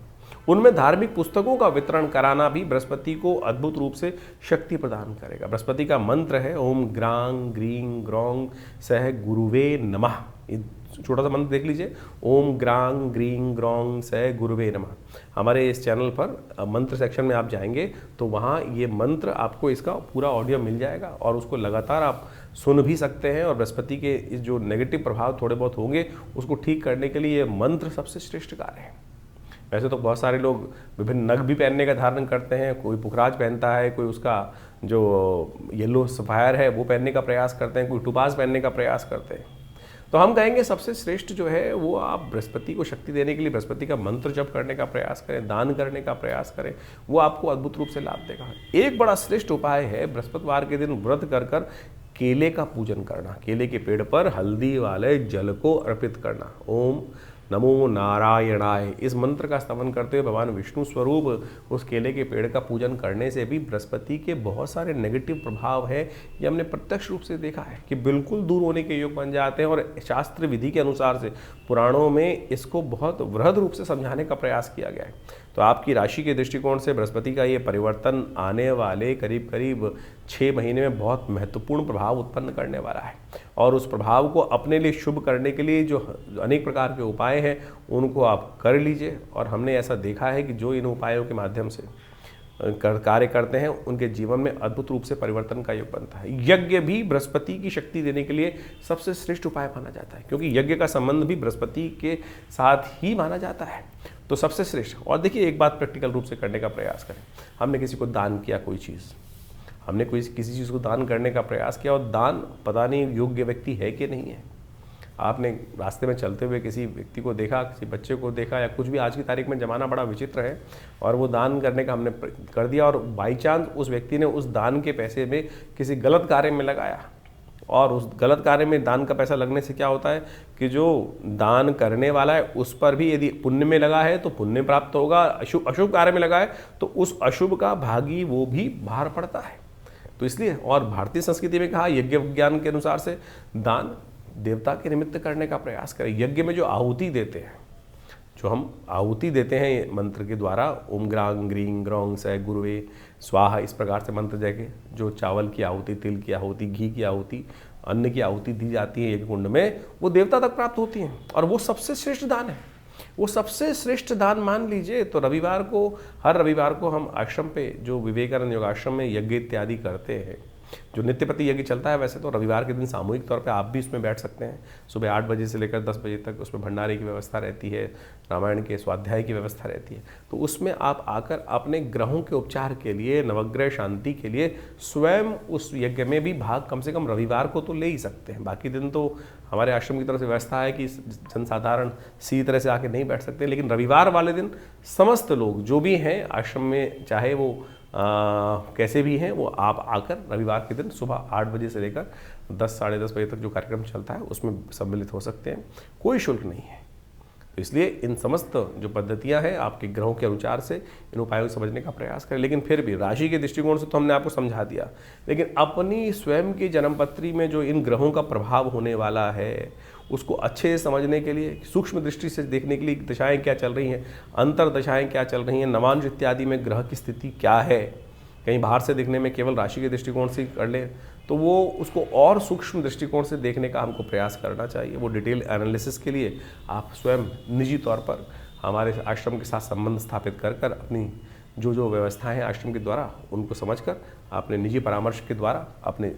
उनमें धार्मिक पुस्तकों का वितरण कराना भी बृहस्पति को अद्भुत रूप से शक्ति प्रदान करेगा। बृहस्पति का मंत्र है ओम ग्रांग ग्रीं ग्रौंग सह गुरुवे नमः। ये छोटा सा मंत्र देख लीजिए, ओम ग्रांग ग्रीं ग्रौंग सह गुरुवे नमः। हमारे इस चैनल पर मंत्र सेक्शन में आप जाएंगे तो वहाँ ये मंत्र आपको इसका पूरा ऑडियो मिल जाएगा, और उसको लगातार आप सुन भी सकते हैं। और बृहस्पति के इस जो नेगेटिव प्रभाव थोड़े बहुत होंगे उसको ठीक करने के लिए ये मंत्र सबसे श्रेष्ठ कार्य है। वैसे तो बहुत सारे लोग विभिन्न नग भी पहनने का धारण करते हैं, कोई पुखराज पहनता है, कोई उसका जो येलो सफायर है वो पहनने का प्रयास करते हैं, कोई टुपास पहनने का प्रयास करते हैं। तो हम कहेंगे सबसे श्रेष्ठ जो है वो आप बृहस्पति को शक्ति देने के लिए बृहस्पति का मंत्र जप करने का प्रयास करें, दान करने का प्रयास करें, वो आपको अद्भुत रूप से लाभ देगा। एक बड़ा श्रेष्ठ उपाय है बृहस्पतिवार के दिन व्रत कर केले का पूजन करना, केले के पेड़ पर हल्दी वाले जल को अर्पित करना। ओम नमो नारायणाय। इस मंत्र का स्तवन करते हुए भगवान विष्णु स्वरूप उस केले के पेड़ का पूजन करने से भी बृहस्पति के बहुत सारे नेगेटिव प्रभाव है, ये हमने प्रत्यक्ष रूप से देखा है कि बिल्कुल दूर होने के योग बन जाते हैं। और शास्त्र विधि के अनुसार से पुराणों में इसको बहुत वृहद रूप से समझाने का प्रयास किया गया है। तो आपकी राशि के दृष्टिकोण से बृहस्पति का ये परिवर्तन आने वाले करीब करीब 6 महीने में बहुत महत्वपूर्ण प्रभाव उत्पन्न करने वाला है। और उस प्रभाव को अपने लिए शुभ करने के लिए जो अनेक प्रकार के उपाय हैं उनको आप कर लीजिए। और हमने ऐसा देखा है कि जो इन उपायों के माध्यम से कार्य करते हैं उनके जीवन में अद्भुत रूप से परिवर्तन का योग बनता है। यज्ञ भी बृहस्पति की शक्ति देने के लिए सबसे श्रेष्ठ उपाय माना जाता है, क्योंकि यज्ञ का संबंध भी बृहस्पति के साथ ही माना जाता है। तो सबसे श्रेष्ठ। और देखिए, एक बात प्रैक्टिकल रूप से करने का प्रयास करें। हमने किसी को दान किया, कोई चीज़ हमने किसी चीज़ को दान करने का प्रयास किया, और दान पता नहीं योग्य व्यक्ति है कि नहीं है। आपने रास्ते में चलते हुए किसी व्यक्ति को देखा, किसी बच्चे को देखा या कुछ भी, आज की तारीख में ज़माना बड़ा विचित्र है, और वो दान करने का हमने कर दिया, और बाई चांस उस व्यक्ति ने उस दान के पैसे में किसी गलत कार्य में लगाया। और उस गलत कार्य में दान का पैसा लगने से क्या होता है कि जो दान करने वाला है उस पर भी यदि पुण्य में लगा है तो पुण्य प्राप्त होगा, अशुभ कार्य में लगा है तो उस अशुभ का भागी वो भी भार पड़ता है। तो इसलिए, और भारतीय संस्कृति में कहा यज्ञ विज्ञान के अनुसार से दान देवता के निमित्त करने का प्रयास करें। यज्ञ में जो आहुति देते हैं, जो हम आहुति देते हैं मंत्र के द्वारा, ओम ग्रांग ग्रीं ग्रौंग स गुरुवे स्वाहा, इस प्रकार से मंत्र जगह जो चावल की आहुति, तिल की आहुति, घी की आहुति, अन्न की आहुति दी जाती है यज्ञ कुंड में, वो देवता तक प्राप्त होती हैं। और वो सबसे श्रेष्ठ दान है, वो सबसे श्रेष्ठ दान मान लीजिए। तो रविवार को, हर रविवार को हम आश्रम पे जो विवेकानंद योगाश्रम में यज्ञ इत्यादि करते हैं, जो नित्यपति यज्ञ चलता है, वैसे तो रविवार के दिन सामूहिक तौर पे आप भी इसमें बैठ सकते हैं। सुबह 8 बजे से लेकर 10 बजे तक उसमें भंडारे की व्यवस्था रहती है, रामायण के स्वाध्याय की व्यवस्था रहती है। तो उसमें आप आकर अपने ग्रहों के उपचार के लिए, नवग्रह शांति के लिए स्वयं उस यज्ञ में भी भाग कम से कम रविवार को तो ले ही सकते हैं। बाकी दिन तो हमारे आश्रम की तरफ से व्यवस्था है कि जनसाधारण सीधी तरह से आके नहीं बैठ सकते, लेकिन रविवार वाले दिन समस्त लोग जो भी हैं आश्रम में, चाहे वो कैसे भी हैं, वो आप आकर रविवार के दिन सुबह 8 बजे से लेकर 10 साढ़े 10 बजे तक जो कार्यक्रम चलता है उसमें सम्मिलित हो सकते हैं। कोई शुल्क नहीं है। तो इसलिए इन समस्त जो पद्धतियां हैं आपके ग्रहों के अनुसार से इन उपायों को समझने का प्रयास करें। लेकिन फिर भी राशि के दृष्टिकोण से तो हमने आपको समझा दिया, लेकिन अपनी स्वयं की जन्मपत्री में जो इन ग्रहों का प्रभाव होने वाला है उसको अच्छे से समझने के लिए, सूक्ष्म दृष्टि से देखने के लिए दशाएं क्या चल रही हैं, अंतर दशाएं क्या चल रही हैं, नवांश इत्यादि में ग्रह की स्थिति क्या है, कहीं बाहर से देखने में केवल राशि के दृष्टिकोण से कर ले तो वो उसको और सूक्ष्म दृष्टिकोण से देखने का हमको प्रयास करना चाहिए। वो डिटेल एनालिसिस के लिए आप स्वयं निजी तौर पर हमारे आश्रम के साथ संबंध स्थापित कर अपनी जो व्यवस्थाएं हैं आश्रम के द्वारा उनको समझकर अपने निजी परामर्श के द्वारा अपने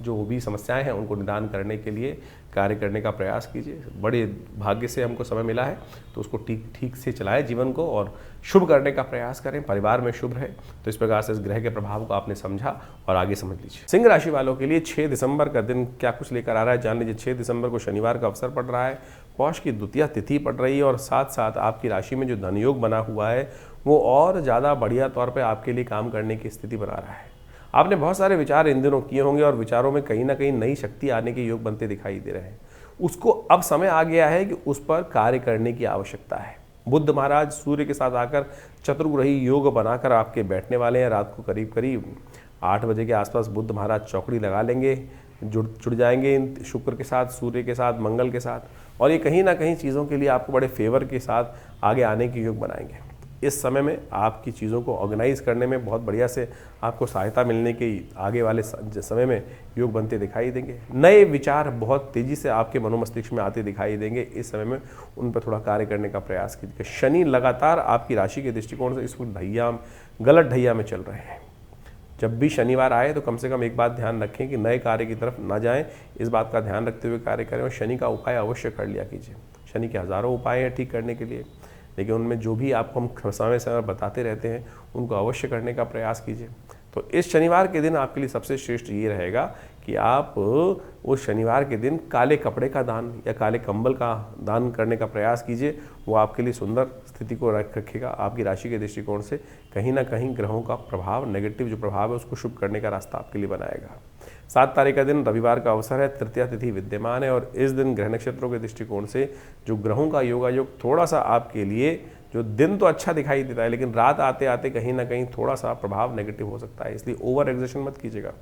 जो भी समस्याएं हैं उनको निदान करने के लिए कार्य करने का प्रयास कीजिए। बड़े भाग्य से हमको समय मिला है तो उसको ठीक से चलाएं जीवन को और शुभ करने का प्रयास करें, परिवार में शुभ रहे। तो इस प्रकार से इस ग्रह के प्रभाव को आपने समझा और आगे समझ लीजिए। सिंह राशि वालों के लिए 6 दिसंबर का दिन क्या कुछ लेकर आ रहा है जान लीजिए। 6 दिसंबर को शनिवार का अवसर पड़ रहा है, पौष की द्वितीया तिथि पड़ रही है और साथ साथ आपकी राशि में जो धन योग बना हुआ है वो और ज़्यादा बढ़िया तौर पे आपके लिए काम करने की स्थिति बना रहा है। आपने बहुत सारे विचार इन दिनों किए होंगे और विचारों में कहीं ना कहीं नई शक्ति आने के योग बनते दिखाई दे रहे हैं। उसको अब समय आ गया है कि उस पर कार्य करने की आवश्यकता है। बुध महाराज सूर्य के साथ आकर चतुर्ग्रही योग बनाकर आपके बैठने वाले हैं। रात को करीब करीब 8 बजे के आसपास बुध महाराज चौकड़ी लगा लेंगे, जुड़ जाएंगे शुक्र के साथ, सूर्य के साथ, मंगल के साथ, और ये कहीं ना कहीं चीज़ों के लिए आपको बड़े फेवर के साथ आगे आने के योग बनाएंगे। इस समय में आपकी चीज़ों को ऑर्गेनाइज करने में बहुत बढ़िया से आपको सहायता मिलने की आगे वाले समय में योग बनते दिखाई देंगे। नए विचार बहुत तेज़ी से आपके मनोमस्तिष्क में आते दिखाई देंगे। इस समय में उन पर थोड़ा कार्य करने का प्रयास कीजिए। शनि लगातार आपकी राशि के दृष्टिकोण से इस वक्त गलत ढैया में चल रहे हैं। जब भी शनिवार आए तो कम से कम एक बात ध्यान रखें कि नए कार्य की तरफ ना जाएं। इस बात का ध्यान रखते हुए कार्य करें और शनि का उपाय अवश्य कर लिया कीजिए। शनि के हज़ारों उपाय हैं ठीक करने के लिए, लेकिन उनमें जो भी आपको हम समय समय बताते रहते हैं उनको अवश्य करने का प्रयास कीजिए। तो इस शनिवार के दिन आपके लिए सबसे श्रेष्ठ ये रहेगा कि आप उस शनिवार के दिन काले कपड़े का दान या काले कंबल का दान करने का प्रयास कीजिए। वो आपके लिए सुंदर स्थिति को रखेगा। आपकी राशि के दृष्टिकोण से कहीं ना कहीं ग्रहों का प्रभाव, नेगेटिव जो प्रभाव है उसको शुभ करने का रास्ता आपके लिए बनाएगा। 7 तारीख का दिन रविवार का अवसर है, तृतीया तिथि विद्यमान है और इस दिन ग्रह नक्षत्रों के दृष्टिकोण से जो ग्रहों का योगायोग थोड़ा सा आपके लिए, जो दिन तो अच्छा दिखाई देता है लेकिन रात आते आते कहीं ना कहीं थोड़ा सा प्रभाव नेगेटिव हो सकता है, इसलिए ओवर एग्जर्शन मत कीजिएगा।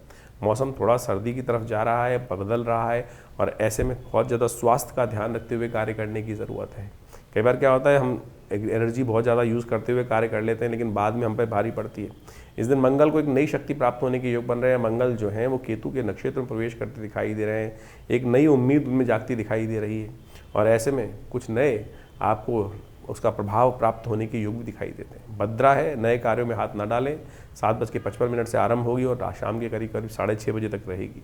मौसम थोड़ा सर्दी की तरफ जा रहा है, बदल रहा है और ऐसे में बहुत ज़्यादा स्वास्थ्य का ध्यान रखते हुए कार्य करने की ज़रूरत है। कई बार क्या होता है, हम एनर्जी बहुत ज़्यादा यूज़ करते हुए कार्य कर लेते हैं लेकिन बाद में हम पे भारी पड़ती है। इस दिन मंगल को एक नई शक्ति प्राप्त होने के योग बन रहे हैं। मंगल जो है वो केतु के नक्षत्र में प्रवेश करते दिखाई दे रहे हैं, एक नई उम्मीद उनमें जागती दिखाई दे रही है और ऐसे में कुछ नए आपको उसका प्रभाव प्राप्त होने के योग भी दिखाई देते हैं। भद्रा है, नए कार्यों में हाथ न डालें। 7:55 से आरंभ होगी और शाम के करीब 6:30 बजे तक रहेगी।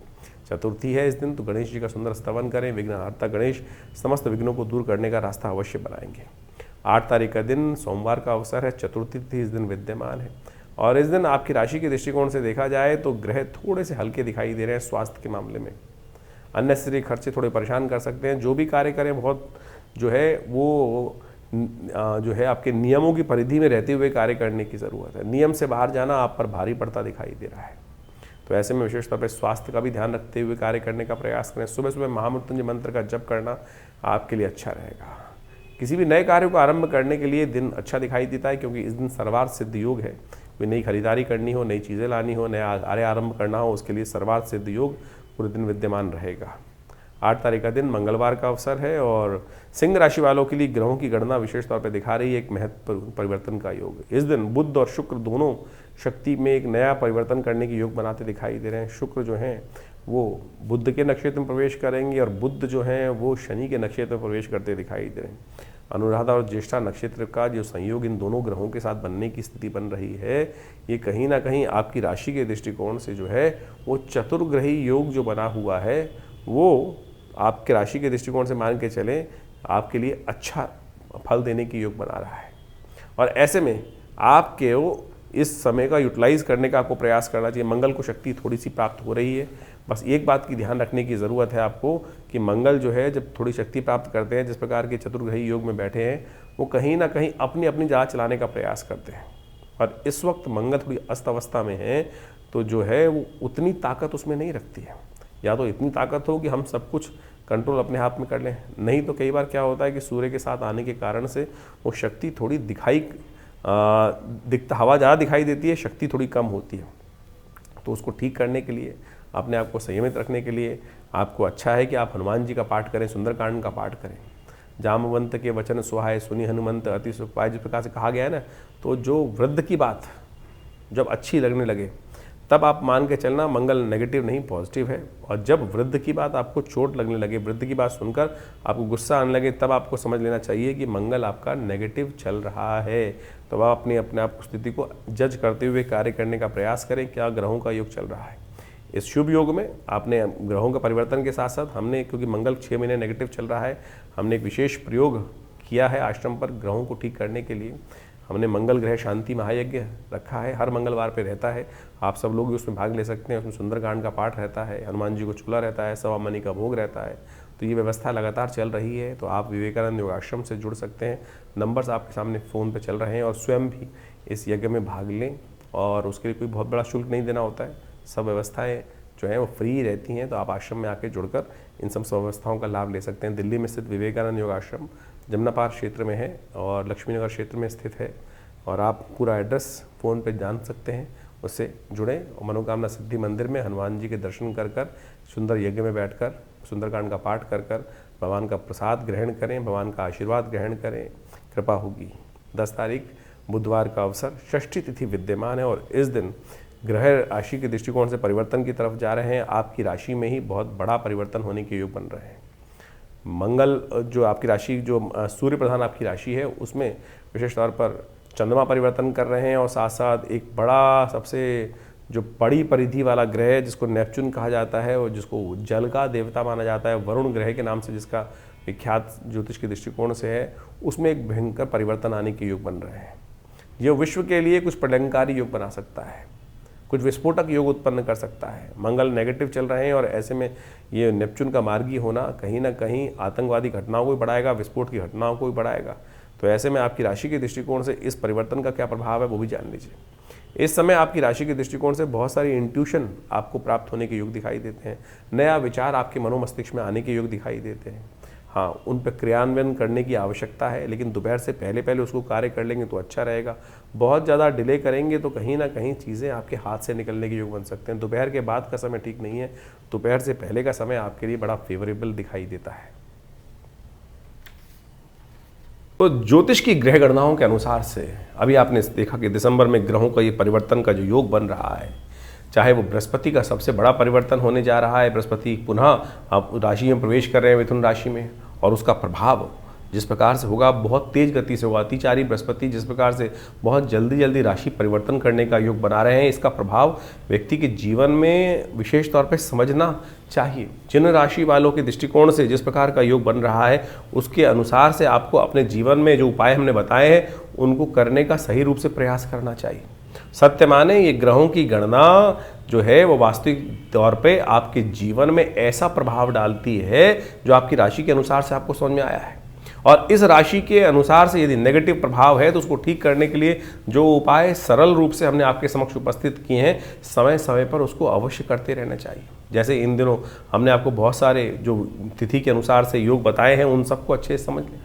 चतुर्थी है इस दिन, तो गणेश जी का सुंदर स्तवन करें। विघ्नहर्ता गणेश समस्त विघ्नों को दूर करने का रास्ता अवश्य बनाएंगे। 8 तारीख का दिन सोमवार का अवसर है, चतुर्थी तिथि इस दिन विद्यमान है और इस दिन आपकी राशि के दृष्टिकोण से देखा जाए तो ग्रह थोड़े से हल्के दिखाई दे रहे हैं स्वास्थ्य के मामले में। अननेसेसरी खर्चे थोड़े परेशान कर सकते हैं। जो भी कार्य करें बहुत जो है वो जो है आपके नियमों की परिधि में रहते हुए कार्य करने की ज़रूरत है। नियम से बाहर जाना आप पर भारी पड़ता दिखाई दे रहा है, तो ऐसे में विशेष तौर पर स्वास्थ्य का भी ध्यान रखते हुए कार्य करने का प्रयास करें। सुबह सुबह महामृत्युंजय मंत्र का जप करना आपके लिए अच्छा रहेगा। किसी भी नए कार्य को आरंभ करने के लिए दिन अच्छा दिखाई देता है क्योंकि इस दिन सर्वार्थ सिद्ध योग है। कोई नई खरीदारी करनी हो, नई चीज़ें लानी हो, नया कार्य आरंभ करना हो, उसके लिए सर्वार्थ सिद्ध योग पूरे दिन विद्यमान रहेगा। 8 तारीख का दिन मंगलवार का अवसर है और सिंह राशि वालों के लिए ग्रहों की गणना विशेष तौर पर दिखा रही है एक महत्वपूर्ण परिवर्तन का योग। इस दिन बुध और शुक्र दोनों शक्ति में एक नया परिवर्तन करने के योग बनाते दिखाई दे रहे हैं। शुक्र जो हैं वो बुध के नक्षत्र में प्रवेश करेंगे और बुध जो हैं वो शनि के नक्षत्र में प्रवेश करते दिखाई दे रहे हैं। अनुराधा और ज्येष्ठा नक्षत्र का जो संयोग इन दोनों ग्रहों के साथ बनने की स्थिति बन रही है, ये कहीं ना कहीं आपकी राशि के दृष्टिकोण से जो है वो चतुर्ग्रही योग जो बना हुआ है वो आपके राशि के दृष्टिकोण से मान के चलें आपके लिए अच्छा फल देने की योग बना रहा है और ऐसे में आपके वो इस समय का यूटिलाइज करने का आपको प्रयास करना चाहिए। मंगल को शक्ति थोड़ी सी प्राप्त हो रही है, बस एक बात की ध्यान रखने की ज़रूरत है आपको कि मंगल जो है जब थोड़ी शक्ति प्राप्त करते हैं, जिस प्रकार के चतुर्ग्रही योग में बैठे हैं, वो कहीं ना कहीं अपनी अपनी जहाँ चलाने का प्रयास करते हैं और इस वक्त मंगल थोड़ी अस्त अवस्था में है तो जो है वो उतनी ताकत उसमें नहीं रखती है। या तो इतनी ताकत हो कि हम सब कुछ कंट्रोल अपने हाथ में कर लें, नहीं तो कई बार क्या होता है कि सूर्य के साथ आने के कारण से वो शक्ति थोड़ी हवा ज़्यादा दिखाई देती है, शक्ति थोड़ी कम होती है। तो उसको ठीक करने के लिए, अपने आप को संयमित रखने के लिए आपको अच्छा है कि आप हनुमान जी का पाठ करें, सुंदरकांड का पाठ करें। जामवंत के वचन सुहाए सुनी हनुमंत अति सुख पाए, जिस प्रकार से कहा गया है ना, तो जो वृद्ध की बात जब अच्छी लगने लगे तब आप मान के चलना मंगल नेगेटिव नहीं पॉजिटिव है, और जब वृद्ध की बात आपको चोट लगने लगे, वृद्ध की बात सुनकर आपको गुस्सा आने लगे, तब आपको समझ लेना चाहिए कि मंगल आपका नेगेटिव चल रहा है। तो आप अपने आप स्थिति को जज करते हुए कार्य करने का प्रयास करें, क्या ग्रहों का योग चल रहा है। इस शुभ योग में आपने ग्रहों का परिवर्तन के साथ साथ हमने, क्योंकि मंगल 6 महीने नेगेटिव चल रहा है, हमने एक विशेष प्रयोग किया है आश्रम पर ग्रहों को ठीक करने के लिए। हमने मंगल ग्रह शांति महायज्ञ रखा है, हर मंगलवार पे रहता है, आप सब लोग भी उसमें भाग ले सकते हैं। उसमें सुंदरकांड का पाठ रहता है, हनुमान जी को चूल्हा रहता है, सवा मनी का भोग रहता है। तो ये व्यवस्था लगातार चल रही है, तो आप विवेकानंद योगाश्रम से जुड़ सकते हैं। नंबर्स आपके सामने फ़ोन पे चल रहे हैं और स्वयं भी इस यज्ञ में भाग लें और उसके लिए कोई बहुत बड़ा शुल्क नहीं देना होता है। सब व्यवस्थाएँ जो हैं वो फ्री रहती हैं, तो आप आश्रम में आके जुड़कर इन सब व्यवस्थाओं का लाभ ले सकते हैं। दिल्ली में स्थित विवेकानंद योगाश्रम जमुनापार क्षेत्र में है और लक्ष्मीनगर क्षेत्र में स्थित है, और आप पूरा एड्रेस फ़ोन पे जान सकते हैं। उससे जुड़ें और मनोकामना सिद्धि मंदिर में हनुमान जी के दर्शन कर कर, सुंदर यज्ञ में बैठकर सुंदरकांड का पाठ कर कर भगवान का प्रसाद ग्रहण करें, भगवान का आशीर्वाद ग्रहण करें, कृपा होगी। 10 तारीख बुधवार का अवसर, षष्ठी तिथि विद्यमान है और इस दिन ग्रह राशि के दृष्टिकोण से परिवर्तन की तरफ जा रहे हैं। आपकी राशि में ही बहुत बड़ा परिवर्तन होने के योग बन रहे हैं। मंगल जो आपकी राशि, जो सूर्य प्रधान आपकी राशि है, उसमें विशेष तौर पर चंद्रमा परिवर्तन कर रहे हैं और साथ साथ एक बड़ा, सबसे जो बड़ी परिधि वाला ग्रह जिसको नेपच्यून कहा जाता है और जिसको जल का देवता माना जाता है, वरुण ग्रह के नाम से जिसका विख्यात ज्योतिष के दृष्टिकोण से है, उसमें एक भयंकर परिवर्तन आने के योग बन रहे हैं। ये विश्व के लिए कुछ प्रलंकारी योग बना सकता है, कुछ विस्फोटक योग उत्पन्न कर सकता है। मंगल नेगेटिव चल रहे हैं और ऐसे में ये नेपच्यून का मार्गी होना कहीं ना कहीं आतंकवादी घटनाओं को भी बढ़ाएगा, विस्फोट की घटनाओं को भी बढ़ाएगा। तो ऐसे में आपकी राशि के दृष्टिकोण से इस परिवर्तन का क्या प्रभाव है वो भी जान लीजिए। इस समय आपकी राशि के दृष्टिकोण से बहुत सारी इंट्यूशन आपको प्राप्त होने के योग दिखाई देते हैं, नया विचार आपके मनोमस्तिष्क में आने के योग दिखाई देते हैं। हाँ, उन पर क्रियान्वयन करने की आवश्यकता है, लेकिन दोपहर से पहले पहले उसको कार्य कर लेंगे तो अच्छा रहेगा। बहुत ज़्यादा डिले करेंगे तो कहीं ना कहीं चीज़ें आपके हाथ से निकलने के योग बन सकते हैं। दोपहर के बाद का समय ठीक नहीं है, दोपहर से पहले का समय आपके लिए बड़ा फेवरेबल दिखाई देता है। तो ज्योतिष की ग्रह गणनाओं के अनुसार से अभी आपने देखा कि दिसंबर में ग्रहों का ये परिवर्तन का जो योग बन रहा है, चाहे वो बृहस्पति का सबसे बड़ा परिवर्तन होने जा रहा है, बृहस्पति पुनः आप राशि में प्रवेश कर रहे हैं मिथुन राशि में, और उसका प्रभाव जिस प्रकार से होगा बहुत तेज गति से होगा। अतिचारी बृहस्पति जिस प्रकार से बहुत जल्दी जल्दी राशि परिवर्तन करने का योग बना रहे हैं, इसका प्रभाव व्यक्ति के जीवन में विशेष तौर पे समझना चाहिए। जिन राशि वालों के दृष्टिकोण से जिस प्रकार का योग बन रहा है, उसके अनुसार से आपको अपने जीवन में जो उपाय हमने बताए हैं उनको करने का सही रूप से प्रयास करना चाहिए। सत्य माने ये ग्रहों की गणना जो है वो वास्तविक तौर पे आपके जीवन में ऐसा प्रभाव डालती है जो आपकी राशि के अनुसार से आपको समझ में आया है, और इस राशि के अनुसार से यदि नेगेटिव प्रभाव है तो उसको ठीक करने के लिए जो उपाय सरल रूप से हमने आपके समक्ष उपस्थित किए हैं, समय समय पर उसको अवश्य करते रहना चाहिए। जैसे इन दिनों हमने आपको बहुत सारे जो तिथि के अनुसार से योग बताए हैं, उन सबको अच्छे से समझ लें।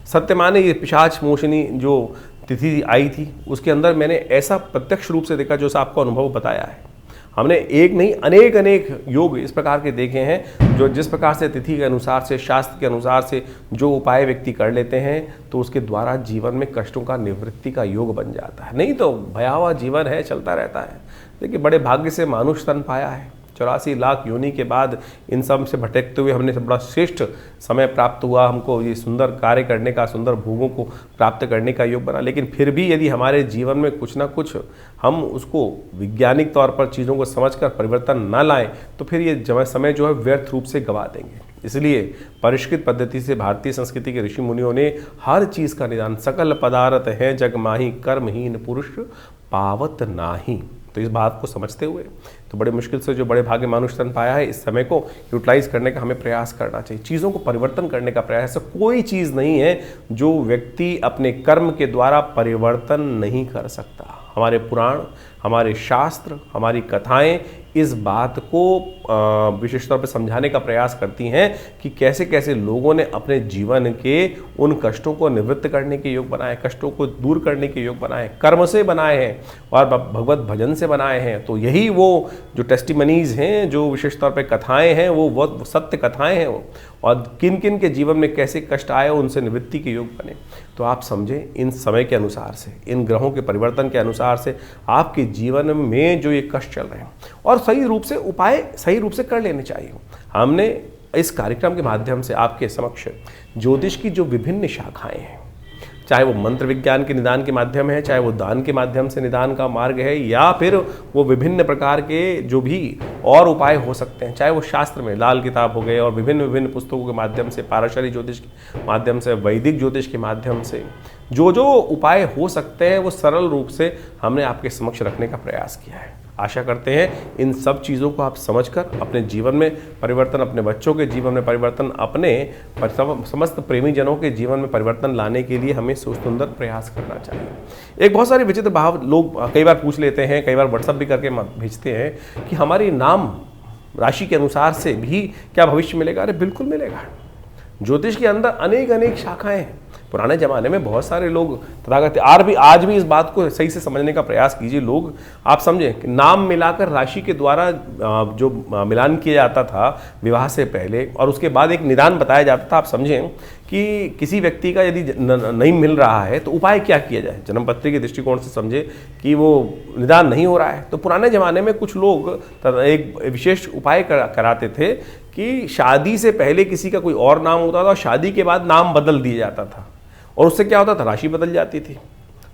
सत्य माने ये पिशाच मोशनी जो तिथि आई थी, उसके अंदर मैंने ऐसा प्रत्यक्ष रूप से देखा जो आपको अनुभव बताया है। हमने एक नहीं अनेक अनेक योग इस प्रकार के देखे हैं जो जिस प्रकार से तिथि के अनुसार से, शास्त्र के अनुसार से जो उपाय व्यक्ति कर लेते हैं तो उसके द्वारा जीवन में कष्टों का निवृत्ति का योग बन जाता है। नहीं तो भयावह जीवन है, चलता रहता है। देखिए, बड़े भाग्य से मानुष तन पाया है। 84 लाख योनि के बाद इन सब से भटकते हुए हमने बड़ा श्रेष्ठ समय प्राप्त हुआ, हमको ये सुंदर कार्य करने का, सुंदर भोगों को प्राप्त करने का योग बना। लेकिन फिर भी यदि हमारे जीवन में कुछ ना कुछ हम उसको वैज्ञानिक तौर पर चीज़ों को समझकर परिवर्तन ना लाएं तो फिर ये समय जो है व्यर्थ रूप से गवा देंगे। इसलिए परिष्कृत पद्धति से भारतीय संस्कृति के ऋषि मुनियों ने हर चीज़ का निदान, सकल पदार्थ है जग माही, कर्महीन पुरुष पावत नाही। तो इस बात को समझते हुए तो बड़े मुश्किल से जो बड़े भाग्य मानुष तन पाया है, इस समय को यूटिलाइज करने का हमें प्रयास करना चाहिए। चीज़ों को परिवर्तन करने का प्रयास। ऐसा कोई चीज़ नहीं है जो व्यक्ति अपने कर्म के द्वारा परिवर्तन नहीं कर सकता। हमारे पुराण, हमारे शास्त्र, हमारी कथाएं इस बात को विशेष तौर पर समझाने का प्रयास करती हैं कि कैसे कैसे लोगों ने अपने जीवन के उन कष्टों को निवृत्त करने के योग बनाए, कष्टों को दूर करने के योग बनाए, कर्म से बनाए हैं और भगवत भजन से बनाए हैं। तो यही वो जो टेस्टिमनीज हैं, जो विशेष तौर पे कथाएं हैं, वो सत्य कथाएं हैं वो, और किन किन के जीवन में कैसे कष्ट आए उनसे निवृत्ति के योग बने। तो आप समझें, इन समय के अनुसार से, इन ग्रहों के परिवर्तन के अनुसार से आपके जीवन में जो ये कष्ट चल रहे हैं, और सही रूप से उपाय सही रूप से कर लेने चाहिए। हमने इस कार्यक्रम के माध्यम से आपके समक्ष ज्योतिष की जो विभिन्न शाखाएं हैं, चाहे वो मंत्र विज्ञान के निदान के माध्यम है, चाहे वो दान के माध्यम से निदान का मार्ग है, या फिर वो विभिन्न प्रकार के जो भी और उपाय हो सकते हैं, चाहे वो शास्त्र में लाल किताब हो गए और विभिन्न विभिन्न पुस्तकों के माध्यम से, पाराशरी ज्योतिष के माध्यम से, वैदिक ज्योतिष के माध्यम से जो जो उपाय हो सकते हैं वो सरल रूप से हमने आपके समक्ष रखने का प्रयास किया है। आशा करते हैं इन सब चीज़ों को आप समझकर अपने जीवन में परिवर्तन, अपने बच्चों के जीवन में परिवर्तन, अपने समस्त प्रेमी जनों के जीवन में परिवर्तन लाने के लिए हमें सुंदर प्रयास करना चाहिए। एक बहुत सारे विचित्र भाव लोग कई बार पूछ लेते हैं, कई बार व्हाट्सएप भी करके भेजते हैं कि हमारी नाम राशि के अनुसार से भी क्या भविष्य मिलेगा। अरे बिल्कुल मिलेगा। ज्योतिष के अंदर अनेक अनेक शाखाएं हैं। पुराने ज़माने में बहुत सारे लोग तथागत आज भी इस बात को सही से समझने का प्रयास कीजिए। लोग, आप समझें कि नाम मिलाकर राशि के द्वारा जो मिलान किया जाता था विवाह से पहले, और उसके बाद एक निदान बताया जाता था। आप समझें कि किसी व्यक्ति का यदि नहीं मिल रहा है तो उपाय क्या किया जाए। जन्मपत्री के दृष्टिकोण से समझे कि वो निदान नहीं हो रहा है, तो पुराने ज़माने में कुछ लोग एक विशेष उपाय कराते थे कि शादी से पहले किसी का कोई और नाम होता था और शादी के बाद नाम बदल दिया जाता था, और उससे क्या होता था, राशि बदल जाती थी,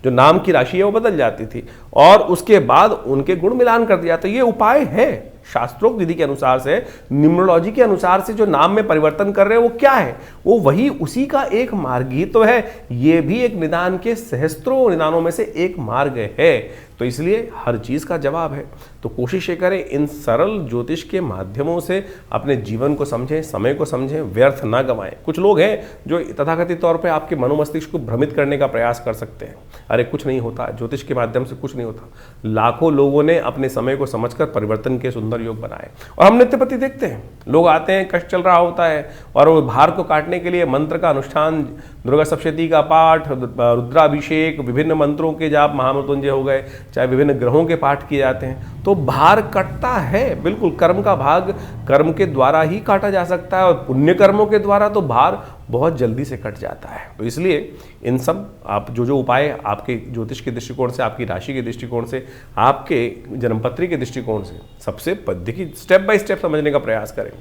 जो नाम की राशि है वो बदल जाती थी, और उसके बाद उनके गुण मिलान कर दिया। तो ये उपाय है शास्त्रोक्त विधि के अनुसार से, न्यूमरोलॉजी के अनुसार से जो नाम में परिवर्तन कर रहे हैं वो क्या है, वो वही उसी का एक मार्ग ही तो है। ये भी एक निदान के सहस्त्रों निदानों में से एक मार्ग है। तो इसलिए हर चीज़ का जवाब है। तो कोशिश ये करें इन सरल ज्योतिष के माध्यमों से अपने जीवन को समझें, समय को समझें, व्यर्थ ना गंवाएं। कुछ लोग हैं जो तथाकथित तौर पे आपके मनोमस्तिष्क को भ्रमित करने का प्रयास कर सकते हैं। अरे कुछ नहीं होता, ज्योतिष के माध्यम से कुछ नहीं होता। लाखों लोगों ने अपने समय को समझकर परिवर्तन के सुंदर योग बनाए। और हम नित्यपति देखते हैं, लोग आते हैं, कष्ट चल रहा होता है और वो भार को काटने के लिए मंत्र का अनुष्ठान, दुर्गा सप्तशती का पाठ, रुद्राभिषेक, विभिन्न मंत्रों के जाप, महामृत्युंजय हो गए, चाहे विभिन्न ग्रहों के पाठ किए जाते हैं, तो भार कटता है। बिल्कुल, कर्म का भाग कर्म के द्वारा ही काटा जा सकता है और पुण्य कर्मों के द्वारा तो भार बहुत जल्दी से कट जाता है। तो इसलिए इन सब आप जो उपाय आपके ज्योतिष के दृष्टिकोण से, आपकी राशि के दृष्टिकोण से, आपके जन्मपत्री के दृष्टिकोण से सबसे देखिए स्टेप बाय स्टेप समझने का प्रयास करें।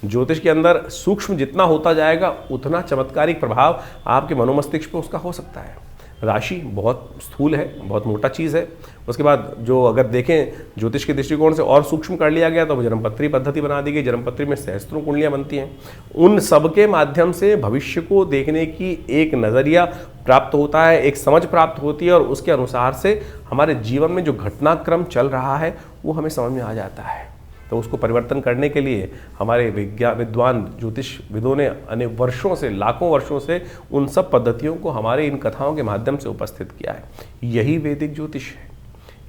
ज्योतिष के अंदर सूक्ष्म जितना होता जाएगा उतना चमत्कारिक प्रभाव आपके मनोमस्तिष्क पर उसका हो सकता है। राशि बहुत स्थूल है, बहुत मोटा चीज़ है। उसके बाद जो अगर देखें ज्योतिष के दृष्टिकोण से और सूक्ष्म कर लिया गया तो जन्मपत्री पद्धति बना दी गई। जन्मपत्री में सहस्त्रों कुंडलियाँ बनती हैं। उन सब के माध्यम से भविष्य को देखने की एक नज़रिया प्राप्त होता है, एक समझ प्राप्त होती है और उसके अनुसार से हमारे जीवन में जो घटनाक्रम चल रहा है वो हमें समझ में आ जाता है। तो उसको परिवर्तन करने के लिए हमारे विद्वान ज्योतिषविदों ने अनेक वर्षों से, लाखों वर्षों से उन सब पद्धतियों को हमारे इन कथाओं के माध्यम से उपस्थित किया है। यही वैदिक ज्योतिष है।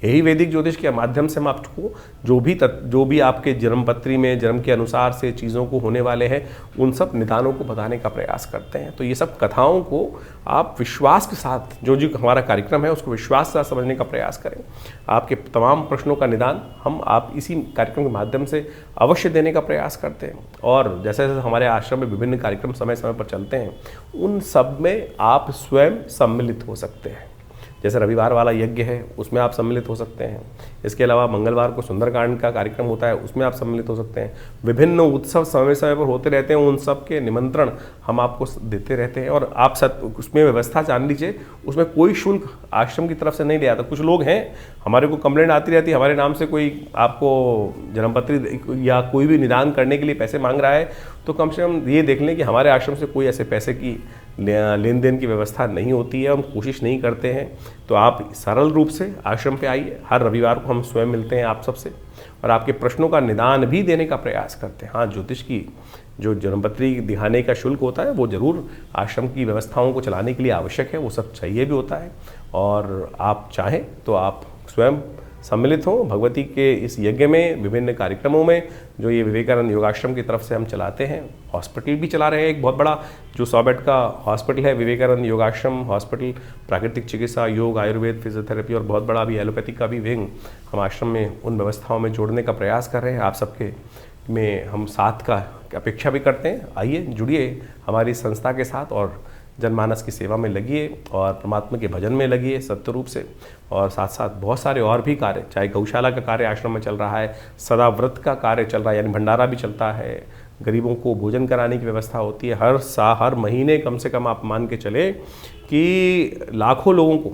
यही वैदिक ज्योतिष के माध्यम से हम आपको जो भी आपके जन्मपत्री में जन्म के अनुसार से चीज़ों को होने वाले हैं उन सब निदानों को बताने का प्रयास करते हैं। तो ये सब कथाओं को आप विश्वास के साथ, जो हमारा कार्यक्रम है उसको विश्वास के साथ समझने का प्रयास करें। आपके तमाम प्रश्नों का निदान हम आप इसी कार्यक्रम के माध्यम से अवश्य देने का प्रयास करते हैं। और जैसे जैसे हमारे आश्रम में विभिन्न कार्यक्रम समय समय पर चलते हैं उन सब में आप स्वयं सम्मिलित हो सकते हैं। जैसे रविवार वाला यज्ञ है उसमें आप सम्मिलित हो सकते हैं। इसके अलावा मंगलवार को सुंदरकांड का कार्यक्रम होता है उसमें आप सम्मिलित हो सकते हैं। विभिन्न उत्सव समय समय पर होते रहते हैं, उन सब के निमंत्रण हम आपको देते रहते हैं। और आप उसमें व्यवस्था जान लीजिए, उसमें कोई शुल्क आश्रम की तरफ से नहीं लिया जाता। कुछ लोग हैं, हमारे को कंप्लेंट आती रहती है, हमारे नाम से कोई आपको जन्मपत्री या कोई भी निदान करने के लिए पैसे मांग रहा है, तो कम से कम ये देख लें कि हमारे आश्रम से कोई ऐसे पैसे की लेन देन की व्यवस्था नहीं होती है, हम कोशिश नहीं करते हैं। तो आप सरल रूप से आश्रम पे आइए। हर रविवार को हम स्वयं मिलते हैं आप सबसे और आपके प्रश्नों का निदान भी देने का प्रयास करते हैं। हाँ, ज्योतिष की जो जन्मपत्री दिखाने का शुल्क होता है वो ज़रूर आश्रम की व्यवस्थाओं को चलाने के लिए आवश्यक है, वो सब चाहिए भी होता है। और आप चाहें तो आप स्वयं सम्मिलित हों भगवती के इस यज्ञ में, विभिन्न कार्यक्रमों में जो ये विवेकानंद योगाश्रम की तरफ से हम चलाते हैं। हॉस्पिटल भी चला रहे हैं, एक बहुत बड़ा जो 100 बेड का हॉस्पिटल है विवेकानंद योगाश्रम हॉस्पिटल। प्राकृतिक चिकित्सा, योग, आयुर्वेद, फिजियोथेरेपी और बहुत बड़ा भी एलोपैथिक का भी विंग हम आश्रम में उन व्यवस्थाओं में जोड़ने का प्रयास कर रहे हैं। आप सबके में हम साथ का अपेक्षा भी करते हैं। आइए, जुड़िए हमारी संस्था के साथ और जनमानस की सेवा में लगिए और परमात्मा के भजन में लगिए सत्य रूप से। और साथ साथ बहुत सारे और भी कार्य, चाहे गौशाला का कार्य आश्रम में चल रहा है, सदा व्रत का कार्य चल रहा है, यानी भंडारा भी चलता है, गरीबों को भोजन कराने की व्यवस्था होती है। हर महीने कम से कम आप मान के चले कि लाखों लोगों को,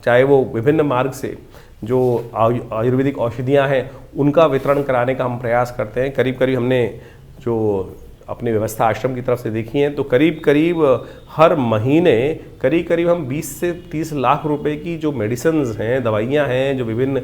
चाहे वो विभिन्न मार्ग से जो आयुर्वेदिक औषधियाँ हैं उनका वितरण कराने का हम प्रयास करते हैं। करीब करीब हमने जो अपनी व्यवस्था आश्रम की तरफ से देखी है तो करीब करीब हर महीने करीब हम 20 से 30 लाख रुपए की जो मेडिसिन्स हैं, दवाइयाँ हैं, जो विभिन्न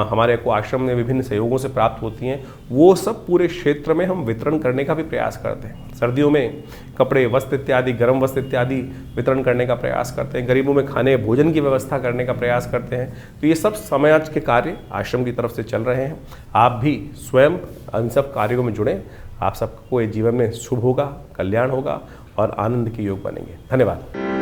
हमारे को आश्रम में विभिन्न सहयोगों से प्राप्त होती हैं, वो सब पूरे क्षेत्र में हम वितरण करने का भी प्रयास करते हैं। सर्दियों में कपड़े, वस्त्र इत्यादि, गर्म वस्त्र इत्यादि वितरण करने का प्रयास करते हैं। गरीबों में खाने भोजन की व्यवस्था करने का प्रयास करते हैं। तो ये सब समाज के कार्य आश्रम की तरफ से चल रहे हैं। आप भी स्वयं इन सब कार्यों में जुड़ें। आप सबको ये जीवन में शुभ होगा, कल्याण होगा और आनंद के योग बनेंगे। धन्यवाद।